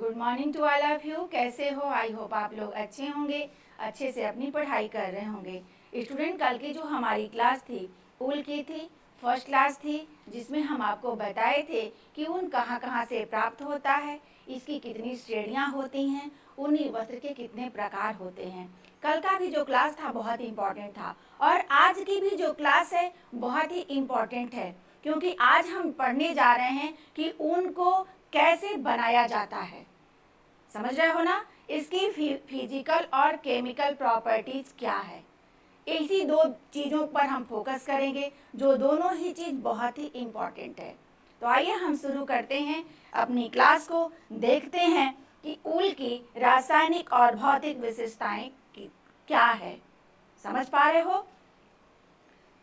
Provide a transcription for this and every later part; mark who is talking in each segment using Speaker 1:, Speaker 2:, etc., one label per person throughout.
Speaker 1: Good morning to all of you. कैसे हो? I hope आप लोग अच्छे होंगे, अच्छे से अपनी पढ़ाई कर रहे होंगे। स्टूडेंट, कल की जो हमारी क्लास थी ऊल की थी, फर्स्ट क्लास थी, जिसमें हम आपको बताए थे कि ऊन कहाँ कहाँ से प्राप्त होता है, इसकी कितनी श्रेणियाँ होती हैं, ऊनी वस्त्र के कितने प्रकार होते हैं। कल का भी जो क्लास था बहुत ही इम्पोर्टेंट था और आज की भी जो क्लास है बहुत ही इम्पोर्टेंट है, क्योंकि आज हम पढ़ने जा रहे हैं कि ऊन को कैसे बनाया जाता है। समझ रहे हो ना? इसकी फिजिकल और केमिकल प्रॉपर्टीज क्या है, इसी दो चीज़ों पर हम फोकस करेंगे, जो दोनों ही चीज़ बहुत ही इम्पोर्टेंट है। तो आइए हम शुरू करते हैं अपनी क्लास को। देखते हैं कि ऊल की रासायनिक और भौतिक विशेषताएं क्या है। समझ पा रहे हो?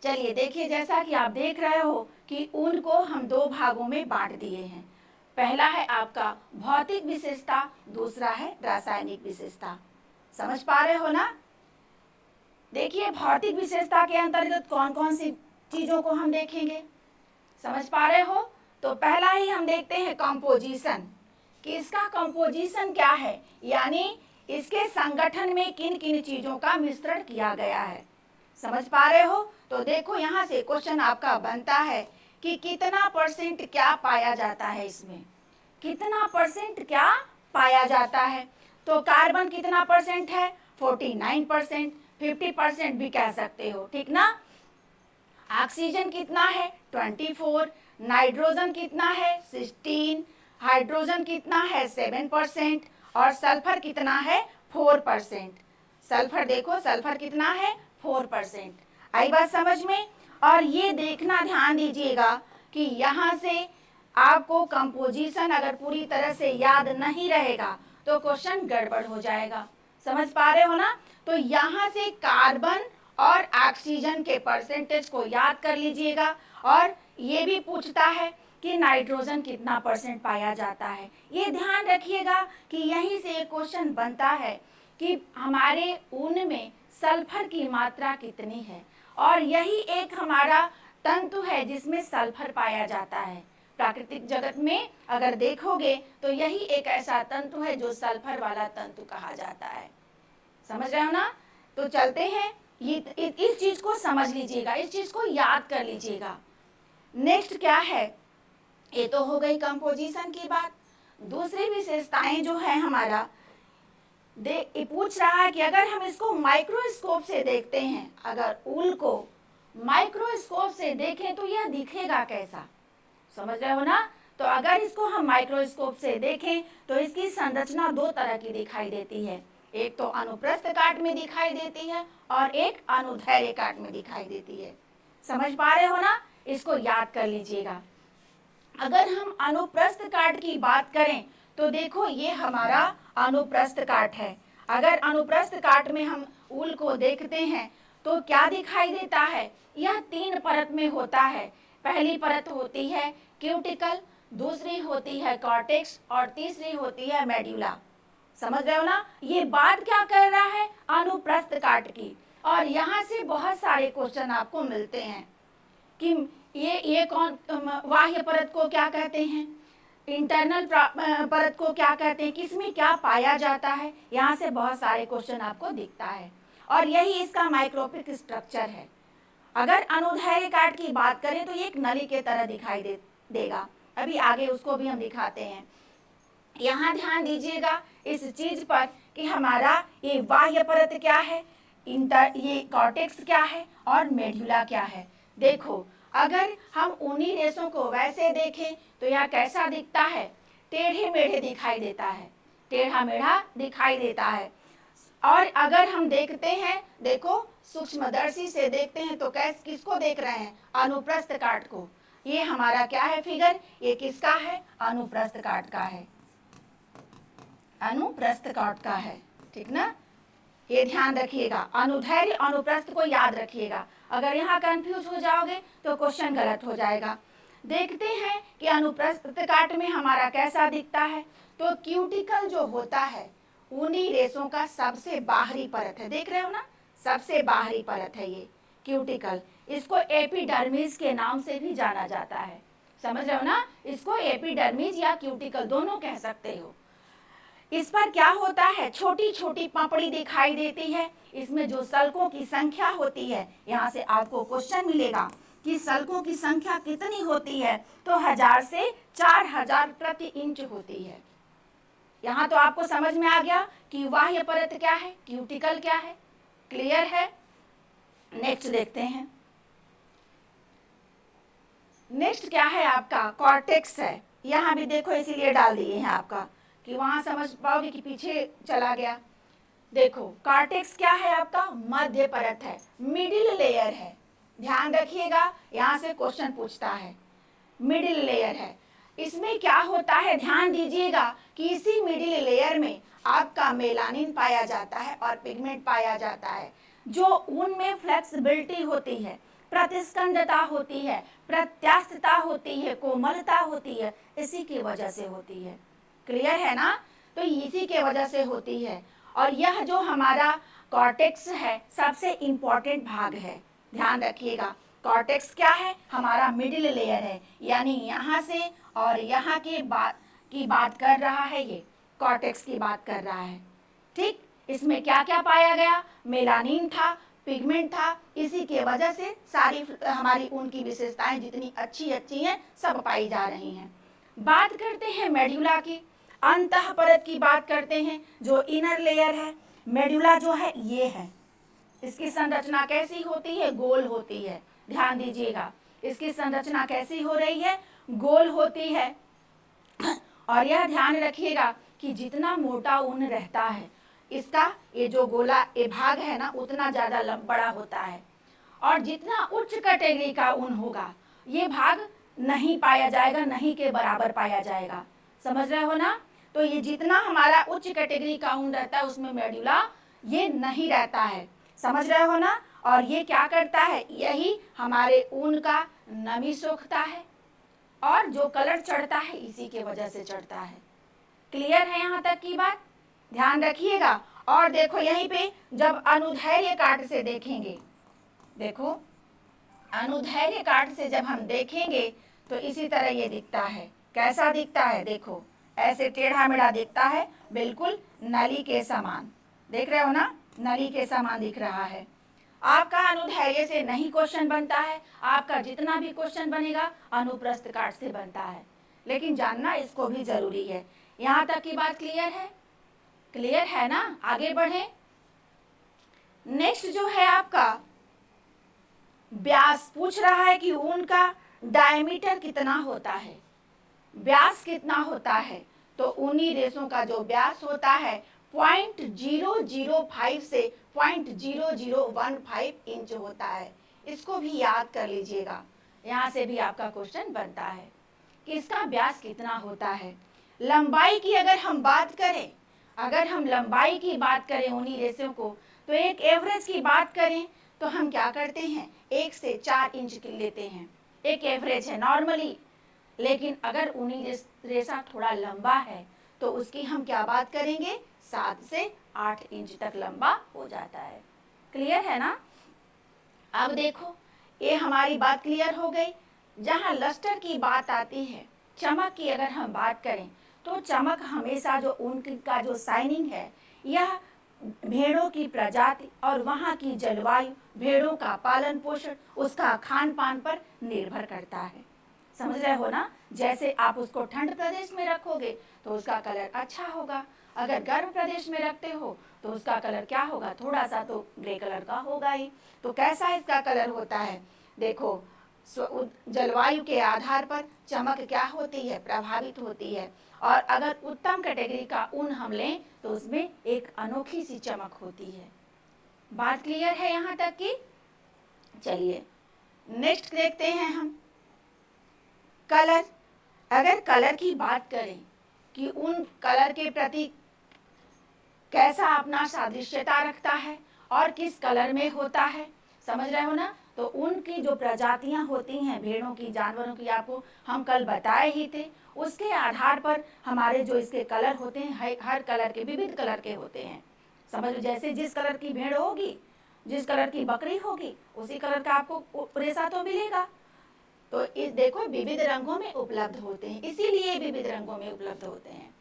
Speaker 1: चलिए देखिए, जैसा कि आप देख रहे हो कि ऊन को हम दो भागों में बांट दिए हैं। पहला है आपका भौतिक विशेषता, दूसरा है रासायनिक विशेषता। समझ पा रहे हो ना? देखिए, भौतिक विशेषता के अंतर्गत कौन कौन सी चीजों को हम देखेंगे, समझ पा रहे हो? तो पहला ही हम देखते हैं कंपोजिशन, कि इसका कंपोजिशन क्या है, यानी इसके संगठन में किन किन चीजों का मिश्रण किया गया है। समझ पा रहे हो? तो देखो, यहाँ से क्वेश्चन आपका बनता है कि कितना परसेंट क्या पाया जाता है, इसमें कितना परसेंट क्या पाया जाता है। तो कार्बन कितना परसेंट है? 49%, 50% भी कह सकते हो, ठीक ना। ऑक्सीजन कितना है? 24। नाइट्रोजन कितना है? 16। हाइड्रोजन कितना है? 7%। और सल्फर कितना है? 4%। सल्फर देखो, सल्फर कितना है? 4%। आई बात समझ में? और ये देखना ध्यान दीजिएगा कि यहाँ से आपको कंपोजिशन अगर पूरी तरह से याद नहीं रहेगा तो क्वेश्चन गड़बड़ हो जाएगा। समझ पा रहे हो ना? तो यहाँ से कार्बन और ऑक्सीजन के परसेंटेज को याद कर लीजिएगा। और ये भी पूछता है कि नाइट्रोजन कितना परसेंट पाया जाता है। ये ध्यान रखिएगा कि यहीं से एक क्वेश्चन बनता है कि हमारे ऊन में सल्फर की मात्रा कितनी है, और यही एक हमारा तंतु है जिसमें सल्फर पाया जाता है। प्राकृतिक जगत में अगर देखोगे तो यही एक ऐसा तंतु है जो सल्फर वाला तंतु कहा जाता है। समझ रहे हो ना? तो चलते हैं, ये इस चीज को समझ लीजिएगा, इस चीज को याद कर लीजिएगा। नेक्स्ट क्या है? ये तो हो गई कंपोजिशन की बात। दूसरी विशेषताएं जो है हमारा पूछ रहा है कि अगर हम इसको माइक्रोस्कोप से देखते हैं, अगर ऊल को माइक्रोस्कोप से देखें तो यह दिखेगा कैसा। समझ रहे हो ना? तो अगर इसको हम माइक्रोस्कोप से देखें तो इसकी संरचना दो तरह की दिखाई देती है। एक तो अनुप्रस्थ काट में दिखाई देती है और एक अनुदैर्घ्य काट में दिखाई देती है। समझ पा रहे हो ना? इसको याद कर लीजिएगा। अगर हम अनुप्रस्थ काट की बात करें तो देखो, ये हमारा अनुप्रस्थ काट है। अगर अनुप्रस्थ काट में हम ऊल को देखते हैं तो क्या दिखाई देता है? यह 3 परत में होता है। पहली परत होती है क्यूटिकल, दूसरी होती है कॉर्टेक्स और तीसरी होती है मेड्यूला। समझ रहे हो ना? ये बात क्या कर रहा है? अनुप्रस्थ काट की। और यहाँ से बहुत सारे क्वेश्चन आपको मिलते हैं कि ये कौन, बाह्य परत को क्या कहते हैं, इंटरनल परत को क्या कहते हैं, किसमें क्या पाया जाता है। यहाँ से बहुत सारे क्वेश्चन आपको दिखता है और यही इसका माइक्रोस्कोपिक स्ट्रक्चर है। अगर अनुदैर्घ्य काट की बात करें तो ये एक नली के तरह दिखाई देगा। अभी आगे उसको भी हम दिखाते हैं। यहाँ ध्यान दीजिएगा इस चीज पर कि हमारा ये बाह्य परत क्या है, ये कॉर्टेक्स क्या है और मेड्यूला क्या है। देखो, अगर हम ऊनी रेशों को वैसे देखें तो यह कैसा दिखता है? टेढ़े मेढ़े दिखाई देता है, टेढ़ा मेढ़ा दिखाई देता है। और अगर हम देखते हैं, देखो सूक्ष्मदर्शी से देखते हैं तो किसको देख रहे हैं? अनुप्रस्थ काट को। ये हमारा क्या है फिगर? ये किसका है? अनुप्रस्थ काट का है, अनुप्रस्थ काट का है, ठीक ना। ये ध्यान रखिएगा, अनुदैर्घ्य अनुप्रस्थ को याद रखिएगा। अगर यहाँ कंफ्यूज हो जाओगे तो क्वेश्चन गलत हो जाएगा। देखते हैं कि अनुप्रस्थ काट में हमारा कैसा दिखता है। तो क्यूटिकल जो होता है ऊनी रेशों का सबसे बाहरी परत है, देख रहे हो ना, सबसे बाहरी परत है ये क्यूटिकल। इसको एपिडर्मिस के नाम से भी जाना जाता है। समझ रहे हो ना? इसको एपिडर्मिस या क्यूटिकल दोनों कह सकते हो। इस पर क्या होता है, छोटी छोटी पपड़ी दिखाई देती है। इसमें जो सल्कों की संख्या होती है, यहाँ से आपको क्वेश्चन मिलेगा कि सल्कों की संख्या कितनी होती है, तो 1000 से 4000 प्रति इंच होती है। यहाँ तो आपको समझ में आ गया कि बाह्य परत क्या है, क्यूटिकल क्या है। क्लियर है। नेक्स्ट देखते हैं। नेक्स्ट क्या है आपका, कॉर्टेक्स है। यहाँ भी देखो इसीलिए डाल दिए हैं आपका कि वहां समझ पाओगे कि पीछे चला गया। देखो कॉर्टेक्स क्या है आपका, मध्य परत है, मिडिल लेयर है। ध्यान रखिएगा, यहाँ से क्वेश्चन पूछता है, मिडिल लेयर है। इसमें क्या होता है, ध्यान दीजिएगा कि इसी मिडिल लेयर में आपका मेलानिन पाया जाता है और पिगमेंट पाया जाता है, जो उनमें फ्लेक्सिबिलिटी होती है, प्रतिस्कंदता होती है, प्रत्यास्थता होती है, कोमलता होती है, इसी की वजह से होती है। क्लियर है ना, तो इसी के वजह से होती है। और यह जो हमारा कॉर्टेक्स है सबसे इंपॉर्टेंट भाग है। ध्यान रखिएगा, कॉर्टेक्स क्या है, हमारा मिडिल लेयर है, यानी यहाँ से और यहाँ के बात कर रहा है, ये कॉर्टेक्स की बात कर रहा है। ठीक, इसमें क्या क्या पाया गया, मेलानिन था, पिगमेंट था, इसी के वजह से सारी हमारी ऊन की विशेषताएं जितनी अच्छी अच्छी हैं सब पाई जा रही हैं। बात करते हैं मेड्यूला की, अंतः परत की बात करते हैं, जो इनर लेयर है। मेड्यूला जो है ये है, इसकी संरचना कैसी होती है, गोल होती है। ध्यान दीजिएगा, इसकी संरचना कैसी हो रही है, गोल होती है। और यह ध्यान रखिएगा कि जितना मोटा ऊन रहता है, इसका ये जो गोला ये भाग है ना, उतना ज़्यादा बड़ा होता है। और जितना उच्च कैटेगरी का ऊन होगा, ये भाग नहीं पाया जाएगा, नहीं के बराबर पाया जाएगा। समझ रहे हो ना, तो ये जितना हमारा उच्च कैटेगरी का ऊन रहता है उसमें मेड्यूला ये नहीं रहता है। समझ रहे हो ना, और ये क्या करता है, यही हमारे ऊन का नमी सोखता है और जो कलर चढ़ता है इसी के वजह से चढ़ता है। क्लियर है यहाँ तक की बात, ध्यान रखिएगा। और देखो यहीं पे जब अनुदैर्घ्य काट से देखेंगे, देखो अनुदैर्घ्य काट से जब हम देखेंगे तो इसी तरह ये दिखता है। कैसा दिखता है, देखो ऐसे टेढ़ा मेढ़ा दिखता है, बिल्कुल नली के समान। देख रहे हो ना, नली के समान दिख रहा है। आपका अनुदैर्घ्य से नहीं क्वेश्चन बनता है, आपका जितना भी क्वेश्चन बनेगा अनुप्रस्थ काट से बनता है, लेकिन जानना इसको भी जरूरी है। यहाँ तक की बात क्लियर है, क्लियर है ना, आगे बढ़े। नेक्स्ट जो है आपका व्यास, पूछ रहा है कि ऊन का डायमीटर कितना होता है, व्यास कितना होता है। तो ऊनी रेशों का जो व्यास होता है 0.005 से 0.0015 इंच होता है। इसको भी याद कर लीजिएगा, यहाँ से भी आपका क्वेश्चन बनता है कि इसका व्यास कितना होता है। लंबाई की अगर हम बात करें, अगर हम लंबाई की बात करें ऊनी रेशों को, तो एक एवरेज की बात करें तो हम क्या करते हैं, 1 से 4 इंच की लेते हैं, एक एवरेज है नॉर्मली। लेकिन अगर ऊनी रेशा थोड़ा लंबा है तो उसकी हम क्या बात करेंगे, 7 से 8 इंच तक लंबा हो जाता है। क्लियर है ना। अब देखो ये हमारी बात क्लियर हो गई। जहाँ लस्टर की बात आती है, चमक की अगर हम बात करें, तो चमक हमेशा जो ऊन का जो शाइनिंग है, यह भेड़ों की प्रजाति और वहाँ की जलवायु, भेड़ों का पालन पोषण, उसका खान पान पर निर्भर करता है। समझ रहे हो ना, जैसे आप उसको ठंड प्रदेश में रखोगे तो उसका कलर अच्छा होगा, अगर गर्म प्रदेश में रखते हो तो उसका कलर क्या होगा, थोड़ा सा तो ग्रे कलर का होगा ही। तो कैसा इसका कलर होता है, देखो जलवायु के आधार पर चमक क्या होती है, प्रभावित होती है। और अगर उत्तम कैटेगरी का ऊन हम लें तो उसमें एक अनोखी सी चमक होती है। बात क्लियर है यहाँ तक की। चलिए नेक्स्ट देखते हैं हम, कलर। अगर कलर की बात करें कि उन कलर के प्रति कैसा अपना सादृश्यता रखता है और किस कलर में होता है, समझ रहे हो ना। तो उनकी जो प्रजातियां होती हैं भेड़ों की, जानवरों की, आपको हम कल बताए ही थे। उसके आधार पर हमारे जो इसके कलर होते हैं, हर कलर के विविध कलर के होते हैं। समझ, जैसे जिस कलर की भेड़ होगी, जिस कलर की बकरी होगी, उसी कलर का आपको रेशा तो मिलेगा। तो इस देखो विविध रंगों में उपलब्ध होते हैं, इसीलिए विविध रंगों में उपलब्ध होते हैं।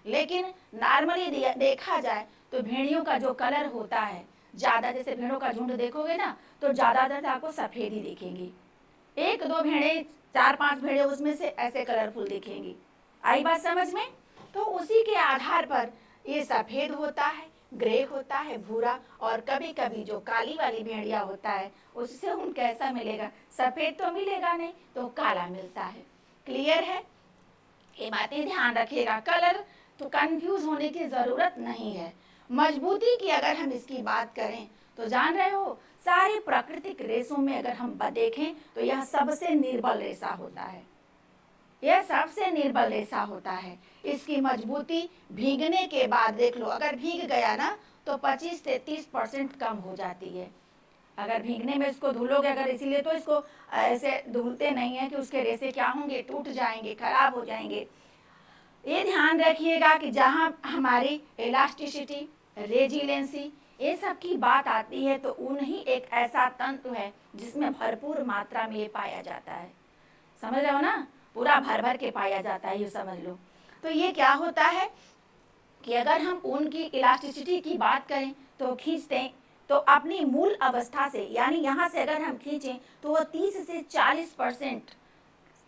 Speaker 1: लेकिन नॉर्मली देखा जाए तो भेड़ियों का जो कलर होता है ज़्यादा, जैसे भेड़ों का झुंड देखोगे ना तो ज़्यादातर आपको सफ़ेद ही दिखेंगी। एक दो भेड़े, चार पांच भेड़े उसमें से ऐसे कलरफुल दिखेंगी। आई बात समझ में? तो उसी के आधार पर ये सफ़ेद होता है, ग्रे होता है, भूरा, और कभी कभी जो काली वाली भेड़िया होता है उससे उन कैसा मिलेगा, सफ़ेद तो मिलेगा नहीं तो काला मिलता है। क्लियर है? ये बातें ध्यान रखिएगा। कलर तो कंफ्यूज होने की ज़रूरत नहीं है। मजबूती की अगर हम इसकी बात करें तो जान रहे हो, सारे प्राकृतिक रेशों में अगर हम देखें तो यह सबसे निर्बल रेशा होता है। यह सबसे निर्बल रेशा होता है। इसकी मजबूती भीगने के बाद देख लो, अगर भीग गया ना तो 25 से 30% कम हो जाती है। अगर भीगने में इसको धुलोगे, अगर इसीलिए तो इसको ऐसे धुलते नहीं है कि उसके रेशे क्या होंगे, टूट जाएंगे, खराब हो जाएंगे। ये ध्यान रखिएगा कि जहाँ हमारी इलास्टिसिटी, रेजिलेंसी, ये सब की बात आती है तो उन्हीं एक ऐसा तंतु है जिसमें भरपूर मात्रा में ये पाया जाता है। समझ रहे हो ना? पूरा भर भर के पाया जाता है, ये समझ लो। तो ये क्या होता है कि अगर हम ऊन की इलास्टिसिटी की बात करें तो खींचते हैं तो अपनी मूल अवस्था से, यानी यहाँ से अगर हम खींचें तो वह 30 से 40%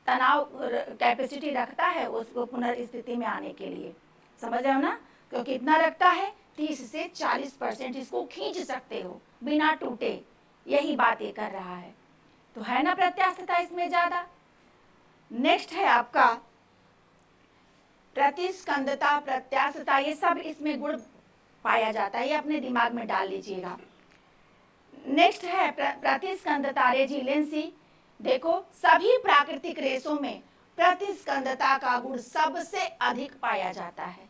Speaker 1: तनाव कैपेसिटी रखता है उसको पुनर्स्थिति में आने के लिए। समझ रहे हो ना? क्योंकि इतना रखता है, 30 से 40% इसको खींच सकते हो बिना टूटे। यही बात ये कर रहा है। तो है ना प्रत्यास्थता इसमें ज़्यादा। नेक्स्ट है आपका प्रतिस्कंदता, प्रत्यास्थता, ये सब इसमें गुण पाया जाता है, ये अपने दिमाग में डाल लीजिएगा। नेक्स्ट है प्रतिस्कंदता, रेजिलेंसी। देखो, सभी प्राकृतिक रेशों में प्रतिस्कंदता का गुण सबसे अधिक पाया जाता है।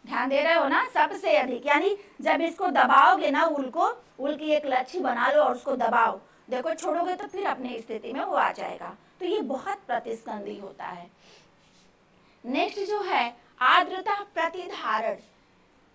Speaker 1: ध्यान दे रहे हो ना? सबसे अधिक, यानी जब इसको दबाओगे ना, उल की एक लच्छी बना लो और उसको दबाओ, देखो छोड़ोगे तो फिर अपनी स्थिति में वो आ जाएगा। तो ये बहुत प्रतिस्कंदी होता है। नेक्स्ट जो है आर्द्रता प्रतिधारण,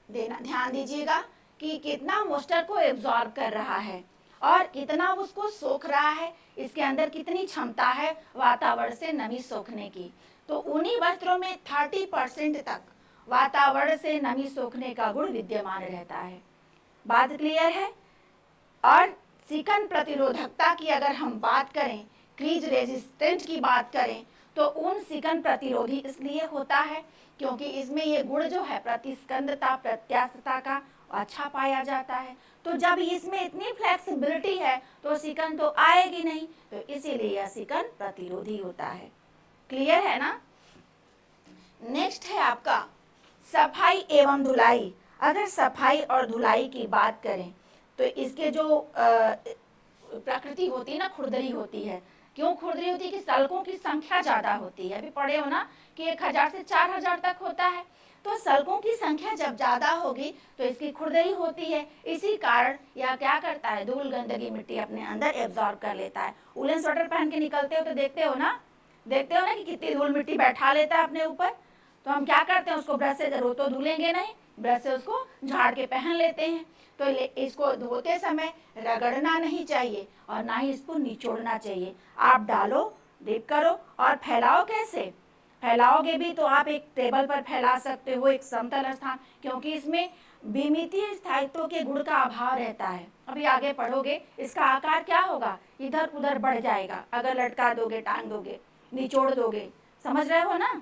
Speaker 1: देना ध्यान दीजिएगा कि कितना मोस्टर को एब्जॉर्ब कर रहा है और कितना उसको सोख रहा है, इसके अंदर कितनी क्षमता है वातावरण से नमी सोखने की। तो उन्हीं वस्त्रों में 30% तक वातावरण से नमी सोखने का गुण विद्यमान रहता है। बात क्लियर है? और सिकन प्रतिरोधकता की अगर हम बात करें, क्रीज रेजिस्टेंट की बात करें, तो ऊन सिकन प्रतिरोधी इसलिए होता है क्योंकि इसमें ये गुण जो है प्रतिस्कंदता, प्रत्यास्थता का अच्छा पाया जाता है। तो जब इसमें इतनी फ्लेक्सिबिलिटी है तो सिकन तो आएगी नहीं, तो इसीलिए यह सिकन प्रतिरोधी होता है। क्लियर है ना? नेक्स्ट है आपका सफाई एवं धुलाई। अगर सफाई और धुलाई की बात करें तो इसके जो प्रकृति होती है ना, खुरदरी होती है। क्यों खुरदरी होती है? कि सल्कों की संख्या ज़्यादा होती है। अभी पढ़े हो ना कि 1000 से 4000 तक होता है। तो सल्कों की संख्या जब ज़्यादा होगी तो इसकी खुरदरी होती है। इसी कारण यह क्या करता है, धूल, गंदगी, मिट्टी अपने अंदर एब्जॉर्ब कर लेता है। उलन स्वेटर पहन के निकलते हो तो देखते हो ना कि कितनी धूल मिट्टी बैठा लेता है अपने ऊपर। तो हम क्या करते हैं, उसको ब्रश से जरूर तो धुलेंगे नहीं, ब्रश से उसको झाड़ के पहन लेते हैं। तो इसको धोते समय रगड़ना नहीं चाहिए और ना ही इसको निचोड़ना चाहिए। आप डालो, डिप करो और फैलाओ। कैसे फैलाओगे भी तो आप एक टेबल पर फैला सकते हो, एक समतल स्थान, क्योंकि इसमें विमितीय स्थायित्व के गुण का अभाव रहता है। अभी आगे पढ़ोगे इसका आकार क्या होगा, इधर उधर बढ़ जाएगा अगर लटका दोगे, टांग दोगे, निचोड़ दोगे। समझ रहे हो ना?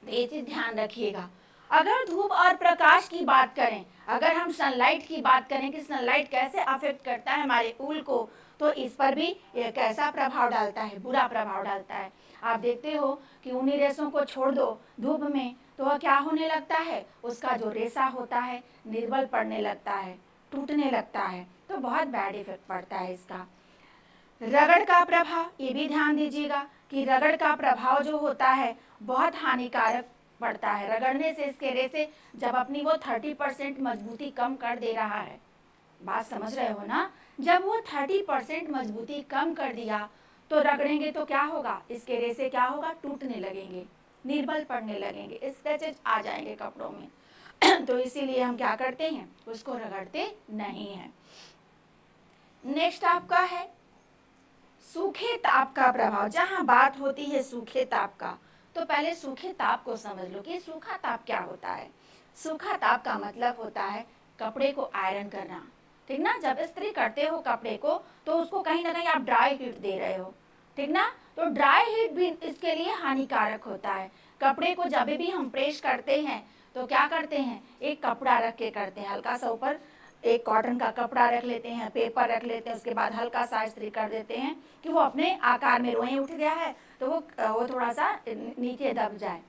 Speaker 1: ये चीज ध्यान रखिएगा। अगर धूप और प्रकाश की बात करें, अगर हम सनलाइट की बात करें कि सनलाइट कैसे अफेक्ट करता है हमारे ऊल को, तो इस पर भी ये कैसा प्रभाव डालता है, बुरा प्रभाव डालता है। आप देखते हो कि ऊनी रेशों को छोड़ दो धूप में तो वह क्या होने लगता है, उसका जो रेशा होता है निर्बल पड़ने लगता है, टूटने लगता है। तो बहुत बैड इफेक्ट पड़ता है इसका। रगड़ का प्रभाव, ये भी ध्यान दीजिएगा कि रगड़ का प्रभाव जो होता है बहुत हानिकारक पड़ता है। रगड़ने से इसके रेशे जब अपनी वो 30% मजबूती कम कर दे रहा है, बात समझ रहे हो ना? जब वो 30% मजबूती कम कर दिया तो रगड़ेंगे तो क्या होगा, इसके रेशे क्या होगा, टूटने लगेंगे, निर्बल पड़ने लगेंगे, स्क्रैचेज आ जाएंगे कपड़ों में। तो इसीलिए हम क्या करते हैं, उसको रगड़ते नहीं हैं। नेक्स्ट आपका है सूखे ताप का प्रभाव। जहां बात होती है सूखे ताप का तो पहले सूखे ताप को समझ लो कि सूखा ताप क्या होता है। सूखा ताप का मतलब होता है कपड़े को आयरन करना, ठीक ना। जब इस्त्री करते हो कपड़े को तो उसको कहीं ना कहीं आप ड्राई हीट दे रहे हो, ठीक ना। तो ड्राई हीट भी इसके लिए हानिकारक होता है। कपड़े को जब भी हम प्रेस करते हैं तो क्या करते हैं, एक कपड़ा रख के करते हैं, हल्का सा ऊपर एक कॉटन का कपड़ा रख लेते हैं, पेपर रख लेते हैं, उसके बाद हल्का सा इस्त्री कर देते हैं कि वो अपने आकार में रोएं उठ गया है तो वो थोड़ा सा नीचे दब जाए।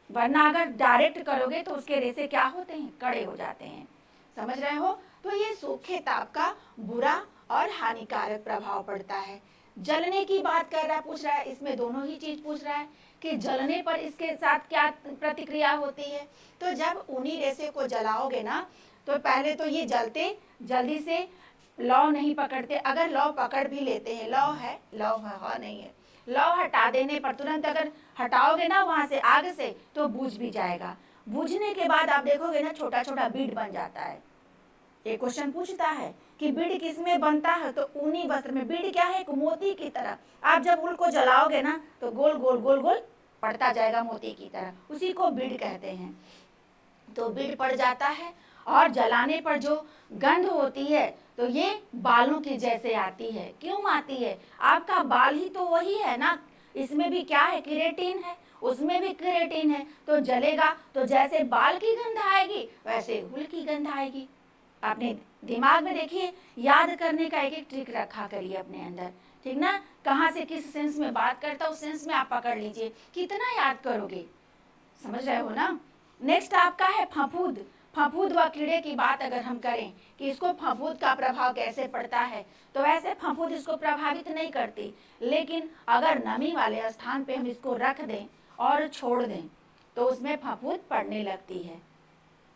Speaker 1: वरना अगर डायरेक्ट करोगे तो उसके रेसे क्या होते हैं, कड़े हो जाते हैं। समझ रहे हो। तो ये सूखे ताप का बुरा और हानिकारक प्रभाव पड़ता है। जलने की बात कर रहा पूछ रहा है, इसमें दोनों ही चीज पूछ रहा है कि जलने पर इसके साथ क्या प्रतिक्रिया होती है। तो जब ऊनी रेसे को जलाओगे ना तो पहले तो ये जलते जल्दी से लौ नहीं पकड़ते। अगर लौ पकड़ भी लेते हैं, लौ है, लौ है नहीं है, लौ हटा देने पर तुरंत अगर हटाओगे ना वहां से आग से तो बुझ भी जाएगा। बुझने के बाद आप देखोगे ना छोटा छोटा बीड बन जाता है। एक क्वेश्चन पूछता है कि बीड किस में बनता है, तो ऊनी वस्त्र में। बीड क्या है, एक मोती की तरह। आप जब ऊल को जलाओगे ना तो गोल गोल गोल गोल पड़ता जाएगा मोती की तरह, उसी को बीड कहते हैं। तो बीड पड़ जाता है और जलाने पर जो गंध होती है तो ये बालों की जैसे आती है। क्यों आती है, आपका बाल ही तो वही है ना, इसमें भी क्या है, केराटिन है, उसमें भी केराटिन है। तो जलेगा तो जैसे बाल की गंध आएगी वैसे ऊल की गंध आएगी। अपने दिमाग में देखिए, याद करने का एक एक ट्रिक रखा करिए अपने अंदर, ठीक ना। कहाँ से किस सेंस में बात करता उस सेंस में आप पकड़ लीजिए, कितना याद करोगे। समझ रहे हो ना। नेक्स्ट आपका है फफूंद। फफूंद व कीड़े की बात अगर हम करें कि इसको फफूंद का प्रभाव कैसे पड़ता है, तो वैसे फफूंद इसको प्रभावित नहीं करती, लेकिन अगर नमी वाले स्थान पे हम इसको रख दें और छोड़ दें तो उसमें फफूंद पड़ने लगती है।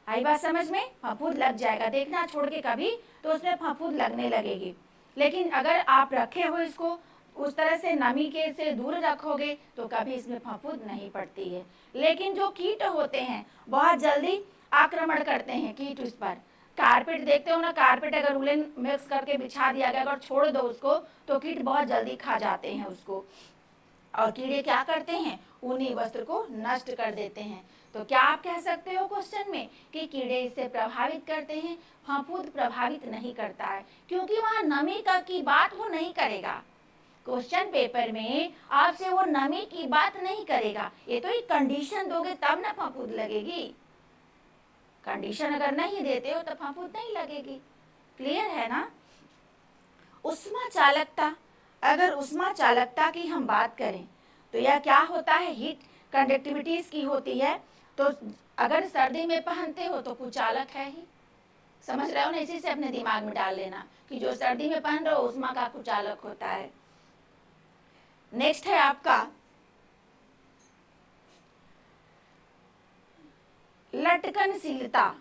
Speaker 1: आई बात समझ में, फफूंद लग जाएगा, देखना छोड़ के कभी तो उसमें फफूंद लगने लगेगी। लेकिन अगर आप रखे हो इसको उस तरह से नमी के से दूर रखोगे तो कभी इसमें फफूंद नहीं पड़ती है। लेकिन जो कीट होते हैं बहुत जल्दी आक्रमण करते हैं कीट उस पर। कारपेट देखते हो ना, कारपेट अगर उलेन मिक्स करके बिछा दिया गया, अगर छोड़ दो उसको तो कीट बहुत जल्दी खा जाते हैं उसको। और कीड़े क्या करते हैं, ऊनी वस्त्र को नष्ट कर देते हैं। तो क्या आप कह सकते हो क्वेश्चन में कि कीड़े इससे प्रभावित करते हैं, फफूंद प्रभावित नहीं करता है, क्योंकि वहां नमी का की बात वो नहीं करेगा। क्वेश्चन पेपर में आपसे वो नमी की बात नहीं करेगा। ये तो एक कंडीशन दोगे तब ना फफूंद लगेगी। कंडीशन अगर नहीं देते हो तो फफूंद नहीं लगेगी। क्लियर है ना। उष्मा चालकता, अगर उष्मा चालकता की हम बात करें तो यह क्या होता है, हीट कंडक्टिविटीज की होती है। तो अगर सर्दी में पहनते हो तो कुचालक है ही। समझ रहे हो ना, इसी से अपने दिमाग में डाल लेना कि जो सर्दी में पहन रहे हो उष्मा का कुचालक होता है। नेक्स्ट है आपका लटकनशीलता।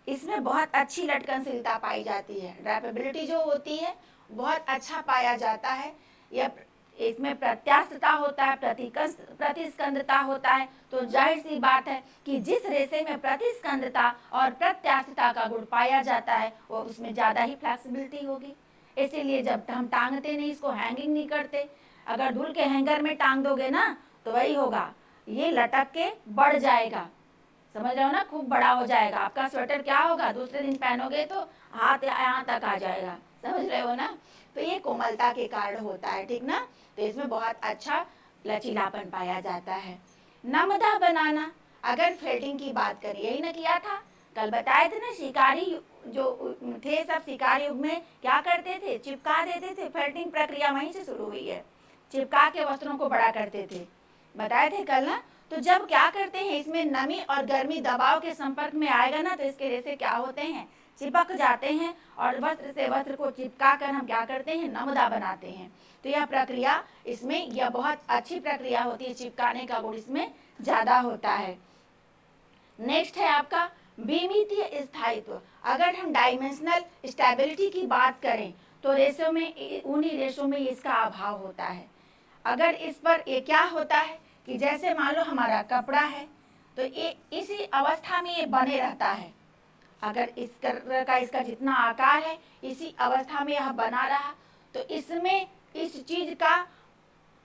Speaker 1: इसमें बहुत अच्छी लटकनशीलता पाई जाती है। ड्रैपेबिलिटी जो होती है बहुत अच्छा पाया जाता है। यह इसमें प्रत्यास्थता होता है, प्रतिस्कंदता होता है। तो जाहिर सी बात है कि जिस रेशे में प्रतिस्कंदता और प्रत्यास्थता का गुण पाया जाता है वो उसमें ज़्यादा ही फ्लेक्सिबिलिटी होगी। इसीलिए जब हम टांगते नहीं, इसको हैंगिंग नहीं करते, अगर धुल के हैंगर में टांग दोगे ना तो वही होगा, ये लटक के बढ़ जाएगा। समझ रहे हो ना, खूब बड़ा हो जाएगा। आपका स्वेटर क्या होगा, दूसरे दिन पहनोगे तो हाथ यहाँ तक आ जाएगा। समझ रहे हो ना। तो ये कोमलता के कारण होता है, ठीक ना। तो इसमें बहुत अच्छा लचीलापन पाया जाता है। नमदा बनाना, अगर फेल्टिंग की बात करें, यही ना किया था कल, बताए थे ना, शिकारी जो थे सब शिकारी युग में क्या करते थे, चिपका देते थे। फेल्टिंग प्रक्रिया वहीं से शुरू हुई है, चिपका के वस्त्रों को बड़ा करते थे, बताए थे कल ना। तो जब क्या करते हैं, इसमें नमी और गर्मी दबाव के संपर्क में आएगा ना तो इसके रेशे क्या होते हैं, चिपक जाते हैं और वस्त्र से वस्त्र को चिपका कर हम क्या करते हैं, नमदा बनाते हैं। तो यह प्रक्रिया इसमें यह बहुत अच्छी प्रक्रिया होती है, चिपकाने का गुण इसमें ज़्यादा होता है। नेक्स्ट है आपका विमितीय स्थायित्व। अगर हम डायमेंशनल स्टेबिलिटी की बात करें तो रेशों में, ऊनी रेशों में इसका अभाव होता है। अगर इस पर ये क्या होता है कि जैसे मान लो हमारा कपड़ा है तो ये इसी अवस्था में ये बने रहता है। अगर इस तरह का इसका जितना आकार है इसी अवस्था में यह बना रहा तो इसमें इस चीज का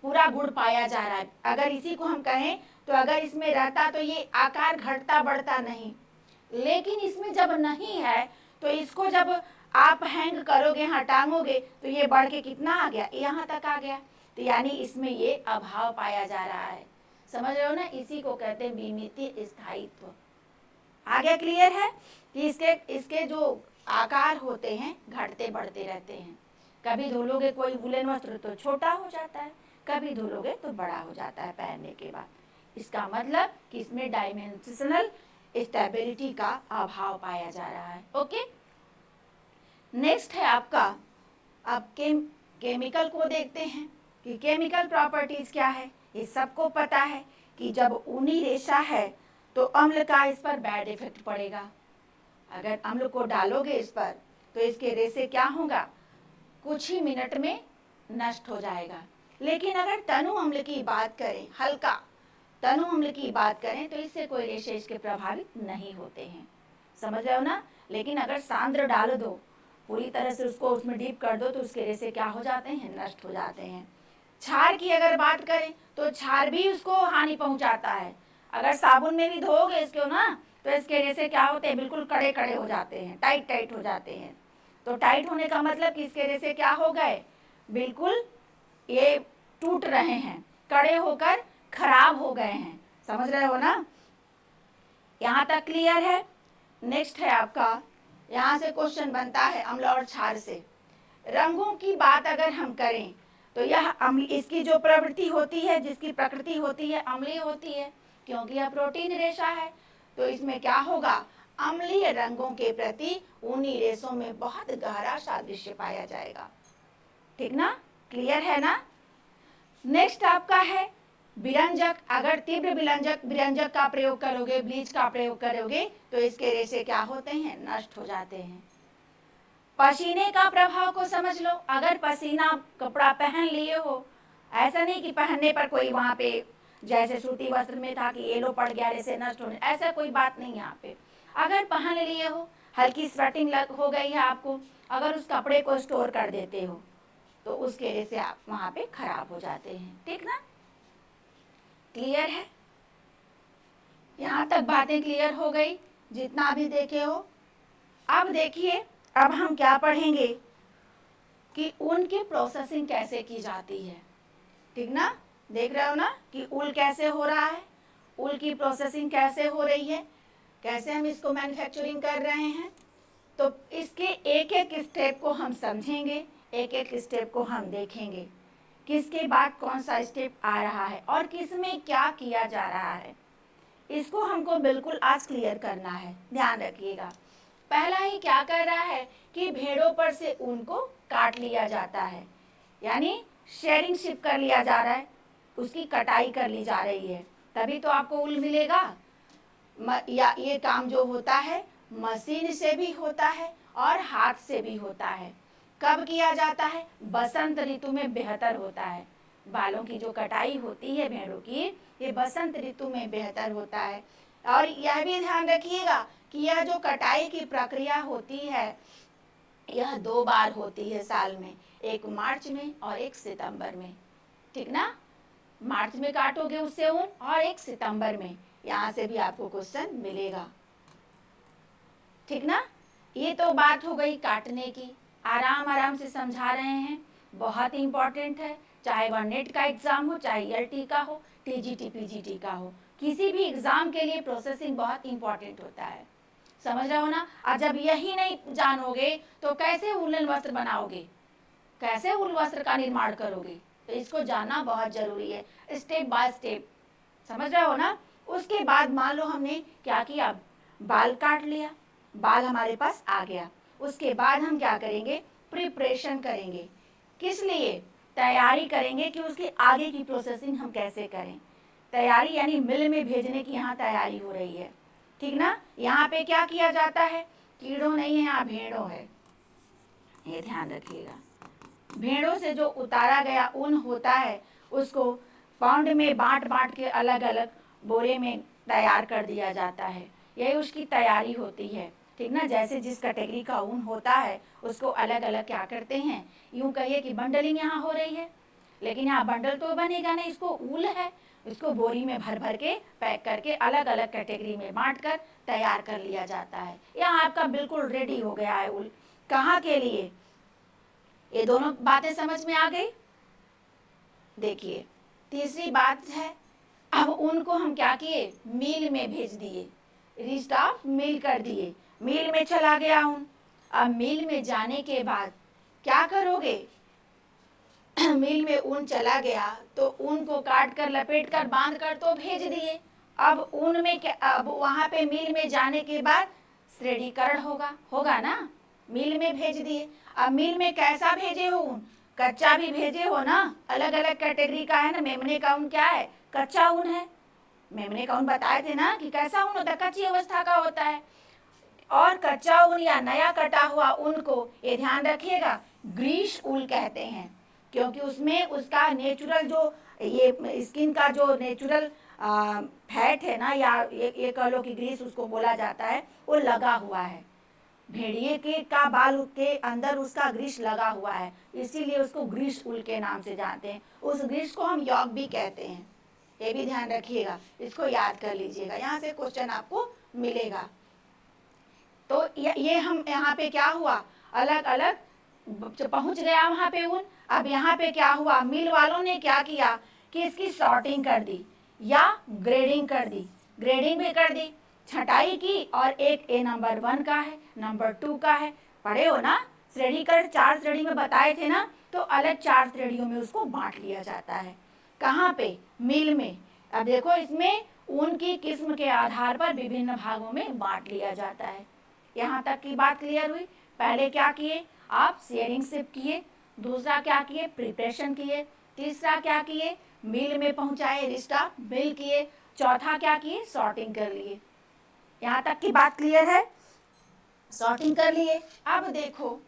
Speaker 1: पूरा गुड़ पाया जा रहा है। अगर इसी को हम कहें तो अगर इसमें रहता तो ये आकार घटता बढ़ता नहीं, लेकिन इसमें जब नहीं है तो इसको जब आप हैंग करोगे, हाँ टांगोगे, तो ये बढ़ के कितना आ गया, यहाँ तक आ गया। तो यानी इसमें ये अभाव पाया जा रहा है। समझ रहे हो ना, इसी को कहते हैं विमितीय स्थायित्व। आगे क्लियर है कि इसके जो आकार होते हैं घटते बढ़ते रहते हैं। कभी धुलोगे कोई वुलन वस्त्र तो छोटा हो जाता है, कभी धुलोगे तो बड़ा हो जाता है पहनने के बाद। इसका मतलब कि इसमें डायमेंशनल स्टेबिलिटी का अभाव पाया जा रहा है। ओके, नेक्स्ट है आपका, अब केमिकल को देखते हैं कि केमिकल प्रॉपर्टीज क्या है। ये सबको पता है कि जब ऊनी रेशा है तो अम्ल का इस पर बैड इफेक्ट पड़ेगा। अगर अम्ल को डालोगे इस पर तो इसके रेशे क्या होगा, कुछ ही मिनट में नष्ट हो जाएगा। लेकिन अगर तनु अम्ल की बात करें, हल्का तनु अम्ल की बात करें, तो इससे कोई रेशे इसके प्रभावित नहीं होते हैं। समझ रहे हो ना। लेकिन अगर सांद्र डाल दो, पूरी तरह से उसको उसमें डीप कर दो, तो उसके रेशे क्या हो जाते हैं, नष्ट हो जाते हैं। क्षार की अगर बात करें तो क्षार भी उसको हानि पहुंचाता है। अगर साबुन में भी धोओगे इसको ना, तो इसके रेशे क्या होते हैं, बिल्कुल कड़े कड़े हो जाते हैं, टाइट टाइट हो जाते हैं। तो टाइट होने का मतलब कि इसके रेशे क्या हो गए, बिल्कुल ये टूट रहे हैं, कड़े होकर खराब हो गए हैं। समझ रहे हो ना, यहाँ तक क्लियर है। नेक्स्ट है आपका, यहाँ से क्वेश्चन बनता है अम्ल और क्षार से। रंगों की बात अगर हम करें तो यह अम्ल, इसकी जो प्रवृत्ति होती है, जिसकी प्रकृति होती है, अम्लीय होती है, क्योंकि यह प्रोटीन रेशा है। तो इसमें क्या होगा, अम्लीय रंगों के प्रति ऊनी रेशों में बहुत गहरा सादृश्य पाया जाएगा। ठीक ना, क्लियर है ना। नेक्स्ट आपका है विरंजक। अगर तीव्र विरंजक का प्रयोग करोगे, ब्लीच का प्रयोग करोगे, तो इसके रेशे क्या होते हैं, नष्ट हो जाते हैं। पसीने का प्रभाव को समझ लो। अगर पसीना कपड़ा पहन लिए हो, ऐसा नहीं कि पहनने पर कोई वहां पे जैसे सूती वस्त्र में था कि येलो पड़ गया, रेशे नष्ट होने, ऐसा कोई बात नहीं यहाँ पे। अगर पहन लिए हो, हल्की स्वेटिंग हो गई है आपको, अगर उस कपड़े को स्टोर कर देते हो तो उसके रेशे आप वहां पे खराब हो जाते हैं। ठीक ना, क्लियर है। यहाँ तक बातें क्लियर हो गई जितना भी देखे हो। अब देखिए, अब हम क्या पढ़ेंगे कि ऊन की प्रोसेसिंग कैसे की जाती है। ठीक ना, देख रहे हो ना कि ऊल कैसे हो रहा है, ऊल की प्रोसेसिंग कैसे हो रही है, कैसे हम इसको मैन्युफैक्चरिंग कर रहे हैं। तो इसके एक एक स्टेप को हम समझेंगे, एक एक स्टेप को हम देखेंगे, किसके बाद कौन सा स्टेप आ रहा है और किस में क्या किया जा रहा है। इसको हमको बिल्कुल आज क्लियर करना है, ध्यान रखिएगा। पहला ही क्या कर रहा है कि भेड़ों पर से ऊन को काट लिया जाता है, यानी शेयरिंग शिप कर लिया जा रहा है, उसकी कटाई कर ली जा रही है, तभी तो आपको ऊन मिलेगा। या ये काम जो होता है मशीन से भी होता है और हाथ से भी होता है। कब किया जाता है, बसंत ऋतु में बेहतर होता है। बालों की जो कटाई होती है भेड़ों की, ये बसंत ऋतु में बेहतर होता है। और यह भी ध्यान रखिएगा कि यह जो कटाई की प्रक्रिया होती है, यह 2 बार होती है साल में, एक मार्च में और एक सितंबर में। ठीक ना, मार्च में काटोगे उससे ऊन और एक सितंबर में। यहाँ से भी आपको क्वेश्चन मिलेगा। ठीक ना, ये तो बात हो गई काटने की, आराम आराम से समझा रहे हैं, बहुत इंपॉर्टेंट है। चाहे वह नेट का एग्जाम हो, चाहे ELT का हो, TGT PGT का हो, किसी भी एग्जाम के लिए प्रोसेसिंग बहुत इंपॉर्टेंट होता है। समझ रहे हो ना। और जब यही नहीं जानोगे तो कैसे वूलन वस्त्र बनाओगे, कैसे ऊल वस्त्र का निर्माण करोगे। तो इसको जानना बहुत जरूरी है, स्टेप बाय स्टेप। समझ रहे हो ना। उसके बाद मान लो हमने क्या किया, बाल काट लिया, बाल हमारे पास आ गया। उसके बाद हम क्या करेंगे, प्रिपरेशन करेंगे। किस लिए, तैयारी करेंगे कि उसकी आगे की प्रोसेसिंग हम कैसे करें। तैयारी यानी मिल में भेजने की यहाँ तैयारी हो रही है। ठीक ना, यहाँ पे क्या किया जाता है, कीड़ों नहीं है, यहाँ भेड़ों है, ये ध्यान रखिएगा। भेड़ों से जो उतारा गया ऊन होता है उसको पाउंड में बांट बांट के अलग अलग बोरे में तैयार कर दिया जाता है, यही उसकी तैयारी होती है। ठीक ना, जैसे जिस कैटेगरी का ऊन होता है उसको अलग अलग क्या करते हैं, यूं कहिए कि बंडलिंग यहाँ हो रही है। लेकिन यहाँ बंडल तो बनेगा नहीं, इसको ऊल है, इसको बोरी में भर भर के पैक करके अलग अलग कैटेगरी में बांट कर तैयार कर लिया जाता है। यहाँ आपका बिल्कुल रेडी हो गया है ऊल। कहाँ के लिए? ये दोनों बातें समझ में आ गई। देखिए तीसरी बात है, अब उनको हम क्या किए, मिल में भेज दिए, रिस्टाफ मिल कर दिए, मिल में चला गया ऊन। अब मिल में जाने के बाद क्या करोगे, मिल में ऊन चला गया तो ऊन को काट कर लपेट कर बांध कर तो भेज दिए। अब ऊन में क्या, अब वहां पे मिल में जाने के बाद श्रेणीकरण होगा ना, मिल में भेज दिए। अब मिल में कैसा भेजे हो ऊन, कच्चा भी भेजे हो ना, अलग अलग कैटेगरी का है ना। मेमने का ऊन क्या है, कच्चा ऊन है। मेमने का ऊन बताए थे ना कि कैसा ऊन होता है, कच्ची अवस्था का होता है। और कच्चा ऊन या नया कटा हुआ ऊन को, ये ध्यान रखिएगा, ग्रीस ऊल कहते हैं, क्योंकि उसमें उसका नेचुरल जो ये स्किन का जो नेचुरल फैट है ना, या ये कह लो कि ग्रीस उसको बोला जाता है, वो लगा हुआ है। भेड़िए के का बाल के अंदर उसका ग्रीस लगा हुआ है, इसीलिए उसको ग्रीस ऊल के नाम से जानते हैं। उस ग्रीस को हम यॉक भी कहते हैं, ये भी ध्यान रखिएगा, इसको याद कर लीजिएगा, यहाँ से क्वेश्चन आपको मिलेगा। तो ये हम यहाँ पे क्या हुआ, अलग अलग पहुंच गया वहां पे ऊन। अब यहाँ पे क्या हुआ, मिल वालों ने क्या किया कि इसकी सॉर्टिंग कर दी या ग्रेडिंग कर दी, ग्रेडिंग भी कर दी, छटाई की, और एक ए नंबर 1 का है, नंबर 2 का है, पढ़े हो ना, श्रेणीकरण 4 श्रेणी में बताए थे ना, तो अलग 4 श्रेणियों में उसको बांट लिया जाता है। कहाँ पे, मिल में। अब देखो इसमें ऊन की किस्म के आधार पर विभिन्न भागों में बांट लिया जाता है। यहाँ तक की बात क्लियर हुई। पहले क्या किए आप, शेयरिंग शिप किए, दूसरा क्या किए, प्रिपरेशन किए, तीसरा क्या किए, मिल में पहुंचाए, रिस्टाफ मिल किए, चौथा क्या किए, सॉर्टिंग कर लिए। यहाँ तक की बात क्लियर है, सॉर्टिंग कर लिए। अब देखो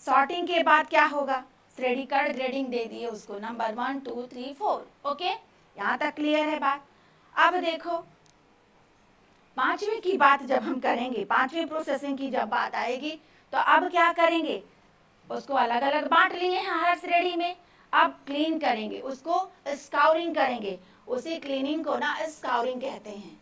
Speaker 1: सॉर्टिंग के बाद क्या होगा, श्रेणीकरण ग्रेडिंग दे दिए उसको, नंबर 1 2 3 4, ओके, यहाँ तक क्लियर है बात। अब देखो पांचवी की बात जब हम करेंगे, पांचवी प्रोसेसिंग की जब बात आएगी, तो अब क्या करेंगे, उसको अलग अलग बांट लिए हैं हर श्रेणी में। अब क्लीन करेंगे, उसको स्काउरिंग करेंगे, उसी क्लीनिंग को ना स्काउरिंग कहते हैं,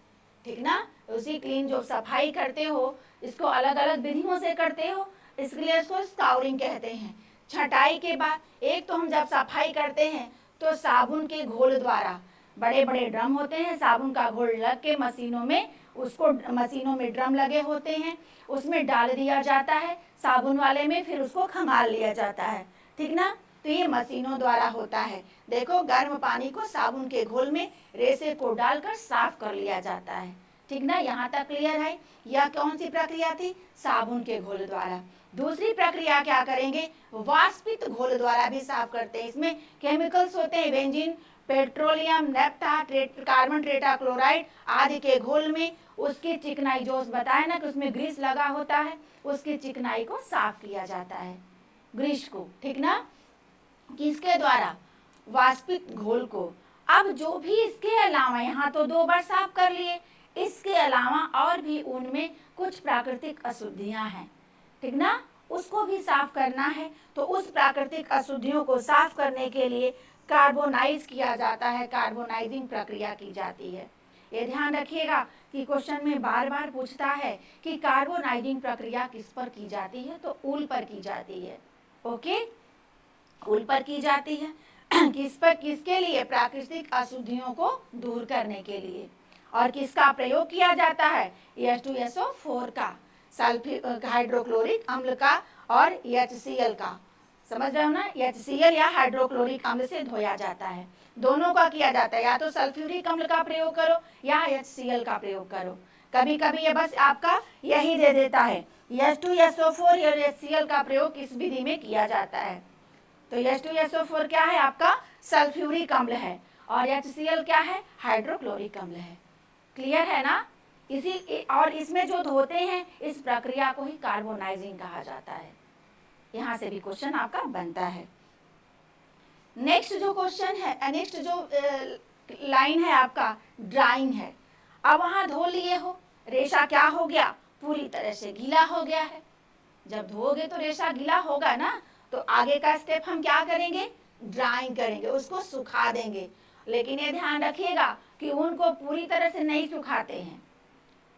Speaker 1: ठीक ना। उसी क्लीन जो सफाई करते हो, इसको अलग अलग विधियों से करते हो, इसलिए इसको स्काउरिंग कहते हैं। छटाई के बाद एक तो हम जब सफाई करते हैं तो साबुन के घोल द्वारा, बड़े बड़े ड्रम होते हैं, साबुन का घोल लग के मशीनों में, उसको मशीनों में ड्रम लगे होते हैं, उसमें डाल दिया जाता है साबुन वाले में, फिर उसको खंगाल लिया जाता है, ठीक ना। तो ये मशीनों द्वारा होता है। देखो गर्म पानी को साबुन के घोल में रेसे को डालकर साफ कर लिया जाता है, ठीक ना, यहाँ तक क्लियर है। यह कौन सी प्रक्रिया थी, साबुन के घोल द्वारा। दूसरी प्रक्रिया क्या करेंगे, वाष्पित घोल द्वारा भी साफ करते हैं। इसमें केमिकल्स होते हैं, बेंजीन, पेट्रोलियम, नैप्था, कार्बन टेट्राक्लोराइड आदि के घोल में उसकी चिकनाई, जो बताया ना कि उसमें ग्रीस लगा होता है, उसकी चिकनाई को साफ किया जाता है, ग्रीस को, ठीक ना। किसके द्वारा, वाष्पित घोल को। अब जो भी इसके अलावा, यहाँ तो 2 बार साफ कर लिए, इसके अलावा और भी उनमें कुछ प्राकृतिक अशुद्धियां हैं, ठीक ना, उसको भी साफ करना है। तो उस प्राकृतिक अशुद्धियों को साफ करने के लिए कार्बोनाइज किया जाता है, कार्बोनाइजिंग प्रक्रिया की जाती है। ये ध्यान रखिएगा कि क्वेश्चन में बार बार पूछता है कि कार्बोनाइजिंग प्रक्रिया किस पर की जाती है, तो ऊल पर की जाती है, ओके, ऊल पर की जाती है। किस पर, किसके लिए, प्राकृतिक अशुद्धियों को दूर करने के लिए। और किसका प्रयोग किया जाता है, H2SO4 का, सल्फ्यूरिक हाइड्रोक्लोरिक अम्ल का, और HCl का, समझ रहे हो ना, HCl या हाइड्रोक्लोरिक अम्ल से धोया जाता है, दोनों का किया जाता है। या तो सल्फ्यूरिक अम्ल का प्रयोग करो या HCl का प्रयोग करो। कभी कभी ये बस आपका यही दे देता है, H2SO4 या HCl का प्रयोग किस विधि में किया जाता है। तो H2SO4 क्या है, आपका सल्फ्यूरिक अम्ल है, और HCl क्या है, हाइड्रोक्लोरिक अम्ल है। क्लियर है ना। इसी और इसमें जो धोते हैं, इस प्रक्रिया को ही कार्बोनाइजिंग कहा जाता है। यहाँ से भी क्वेश्चन आपका बनता है। नेक्स्ट जो क्वेश्चन है, नेक्स्ट जो लाइन है आपका, ड्राइंग है। अब वहां धो लिए हो, रेशा क्या हो गया, पूरी तरह से गीला हो गया है। जब धोगे तो रेशा गीला होगा ना, तो आगे का स्टेप हम क्या करेंगे, ड्राइंग करेंगे, उसको सुखा देंगे। लेकिन ये ध्यान रखिएगा कि ऊन को पूरी तरह से नहीं सुखाते हैं।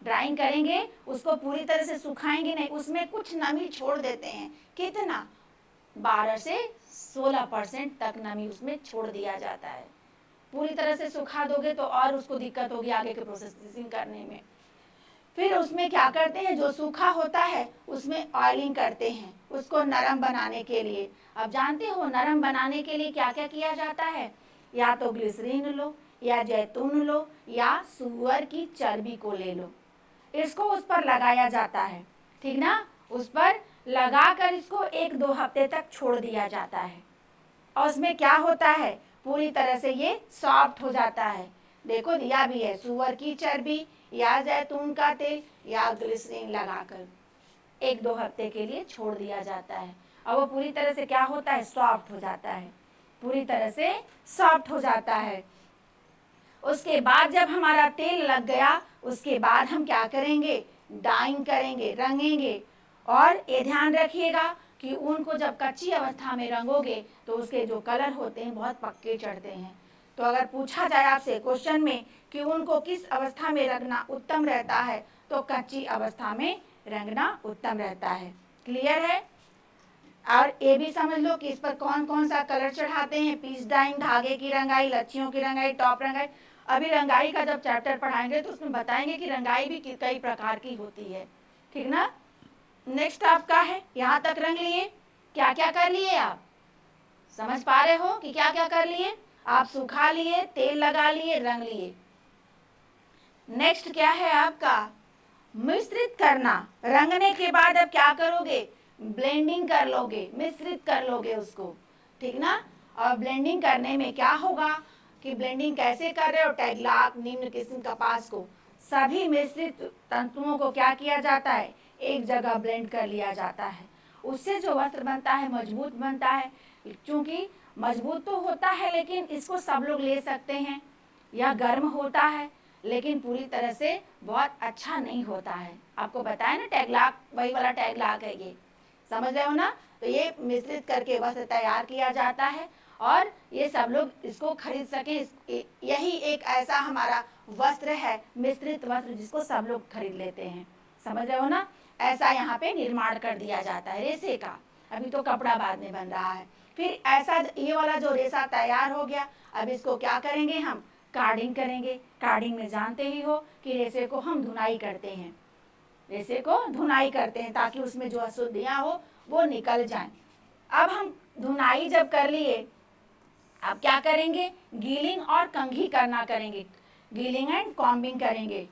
Speaker 1: ड्राइंग करेंगे, उसको पूरी तरह से सुखाएंगे नहीं, उसमें कुछ नमी छोड़ देते हैं। कितना? 12 से 16% तक नमी उसमें छोड़ दिया जाता है। पूरी तरह से सुखा दोगे तो और उसको दिक्कत होगी आगे के प्रोसेसिंग करने में। फिर उसमें क्या करते हैं, जो सूखा होता है उसमें ऑयलिंग करते हैं उसको नरम बनाने के लिए। अब जानते हो नरम बनाने के लिए क्या क्या किया जाता है? या तो ग्लिसरीन लो, या जैतून लो, या सूअर की चर्बी को ले लो, इसको उस पर लगाया जाता है, ठीक ना। उस पर लगाकर इसको 1-2 हफ्ते तक छोड़ दिया जाता है और उसमें क्या होता है, पूरी तरह से ये सॉफ्ट हो जाता है। देखो दिया भी है, सूअर की चर्बी या जैतून का तेल या ग्लिसरीन लगाकर 1-2 हफ्ते के लिए छोड़ दिया जाता है और वो पूरी तरह से क्या होता है, सॉफ्ट हो जाता है, पूरी तरह से सॉफ्ट हो जाता है। उसके बाद जब हमारा तेल लग गया, उसके बाद हम क्या करेंगे, डाइंग करेंगे, रंगेंगे। और ये ध्यान रखिएगा कि ऊन को जब कच्ची अवस्था में रंगोगे तो उसके जो कलर होते हैं बहुत पक्के चढ़ते हैं। तो अगर पूछा जाए आपसे क्वेश्चन में कि ऊन को किस अवस्था में रंगना उत्तम रहता है, तो कच्ची अवस्था में रंगना उत्तम रहता है। क्लियर है? और ये भी समझ लो कि इस पर कौन कौन सा कलर चढ़ाते हैं, पीस डाइंग, धागे की रंगाई, लच्छियों की रंगाई, टॉप रंगाई। अभी रंगाई का जब चैप्टर पढ़ाएंगे तो उसमें बताएंगे कि रंगाई भी कई प्रकार की होती है, ठीक ना। नेक्स्ट आपका है, यहाँ तक रंग लिए, क्या क्या कर लिए आप समझ पा रहे हो कि क्या क्या कर लिए आप? सुखा लिए, तेल लगा लिए, रंग लिए। नेक्स्ट क्या है आपका, मिश्रित करना। रंगने के बाद अब क्या करोगे, ब्लेंडिंग कर लोगे, मिश्रित कर लोगे उसको, ठीक ना। और ब्लेंडिंग करने में क्या होगा कि ब्लेंडिंग कैसे कर रहे हो, टैगलाक, निम्न किस्म कपास को, सभी मिश्रित तंतुओं को क्या किया जाता है, एक जगह ब्लेंड कर लिया जाता है। उससे जो वस्त्र बनता है मजबूत बनता है। क्योंकि मजबूत तो होता है लेकिन इसको सब लोग ले सकते हैं। यह गर्म होता है लेकिन पूरी तरह से बहुत अच्छा नहीं होता है। आपको बताया ना, टैगलाक वही वाला टैगलाक है, ये समझ रहे हो ना। तो ये मिश्रित करके वस्त्र तैयार किया जाता है और ये सब लोग इसको खरीद सकें। यही एक ऐसा हमारा वस्त्र है, मिश्रित वस्त्र, जिसको सब लोग खरीद लेते हैं। समझ रहे हो ना। ऐसा यहाँ पे निर्माण कर दिया जाता है रेशे का। अभी तो कपड़ा बाद में बन रहा है। फिर ऐसा ये वाला जो रेशा तैयार हो गया, अब इसको क्या करेंगे, हम कार्डिंग करेंगे। कार्डिंग में जानते ही हो कि रेशे को हम धुनाई करते हैं, रेशे को धुनाई करते हैं ताकि उसमें जो अशुद्धियाँ हो वो निकल जाएं। अब हम धुनाई जब कर लिए, अब क्या करेंगे, गीलिंग और कंघी करना करेंगे, गीलिंग एंड कॉम्बिंग करेंगे।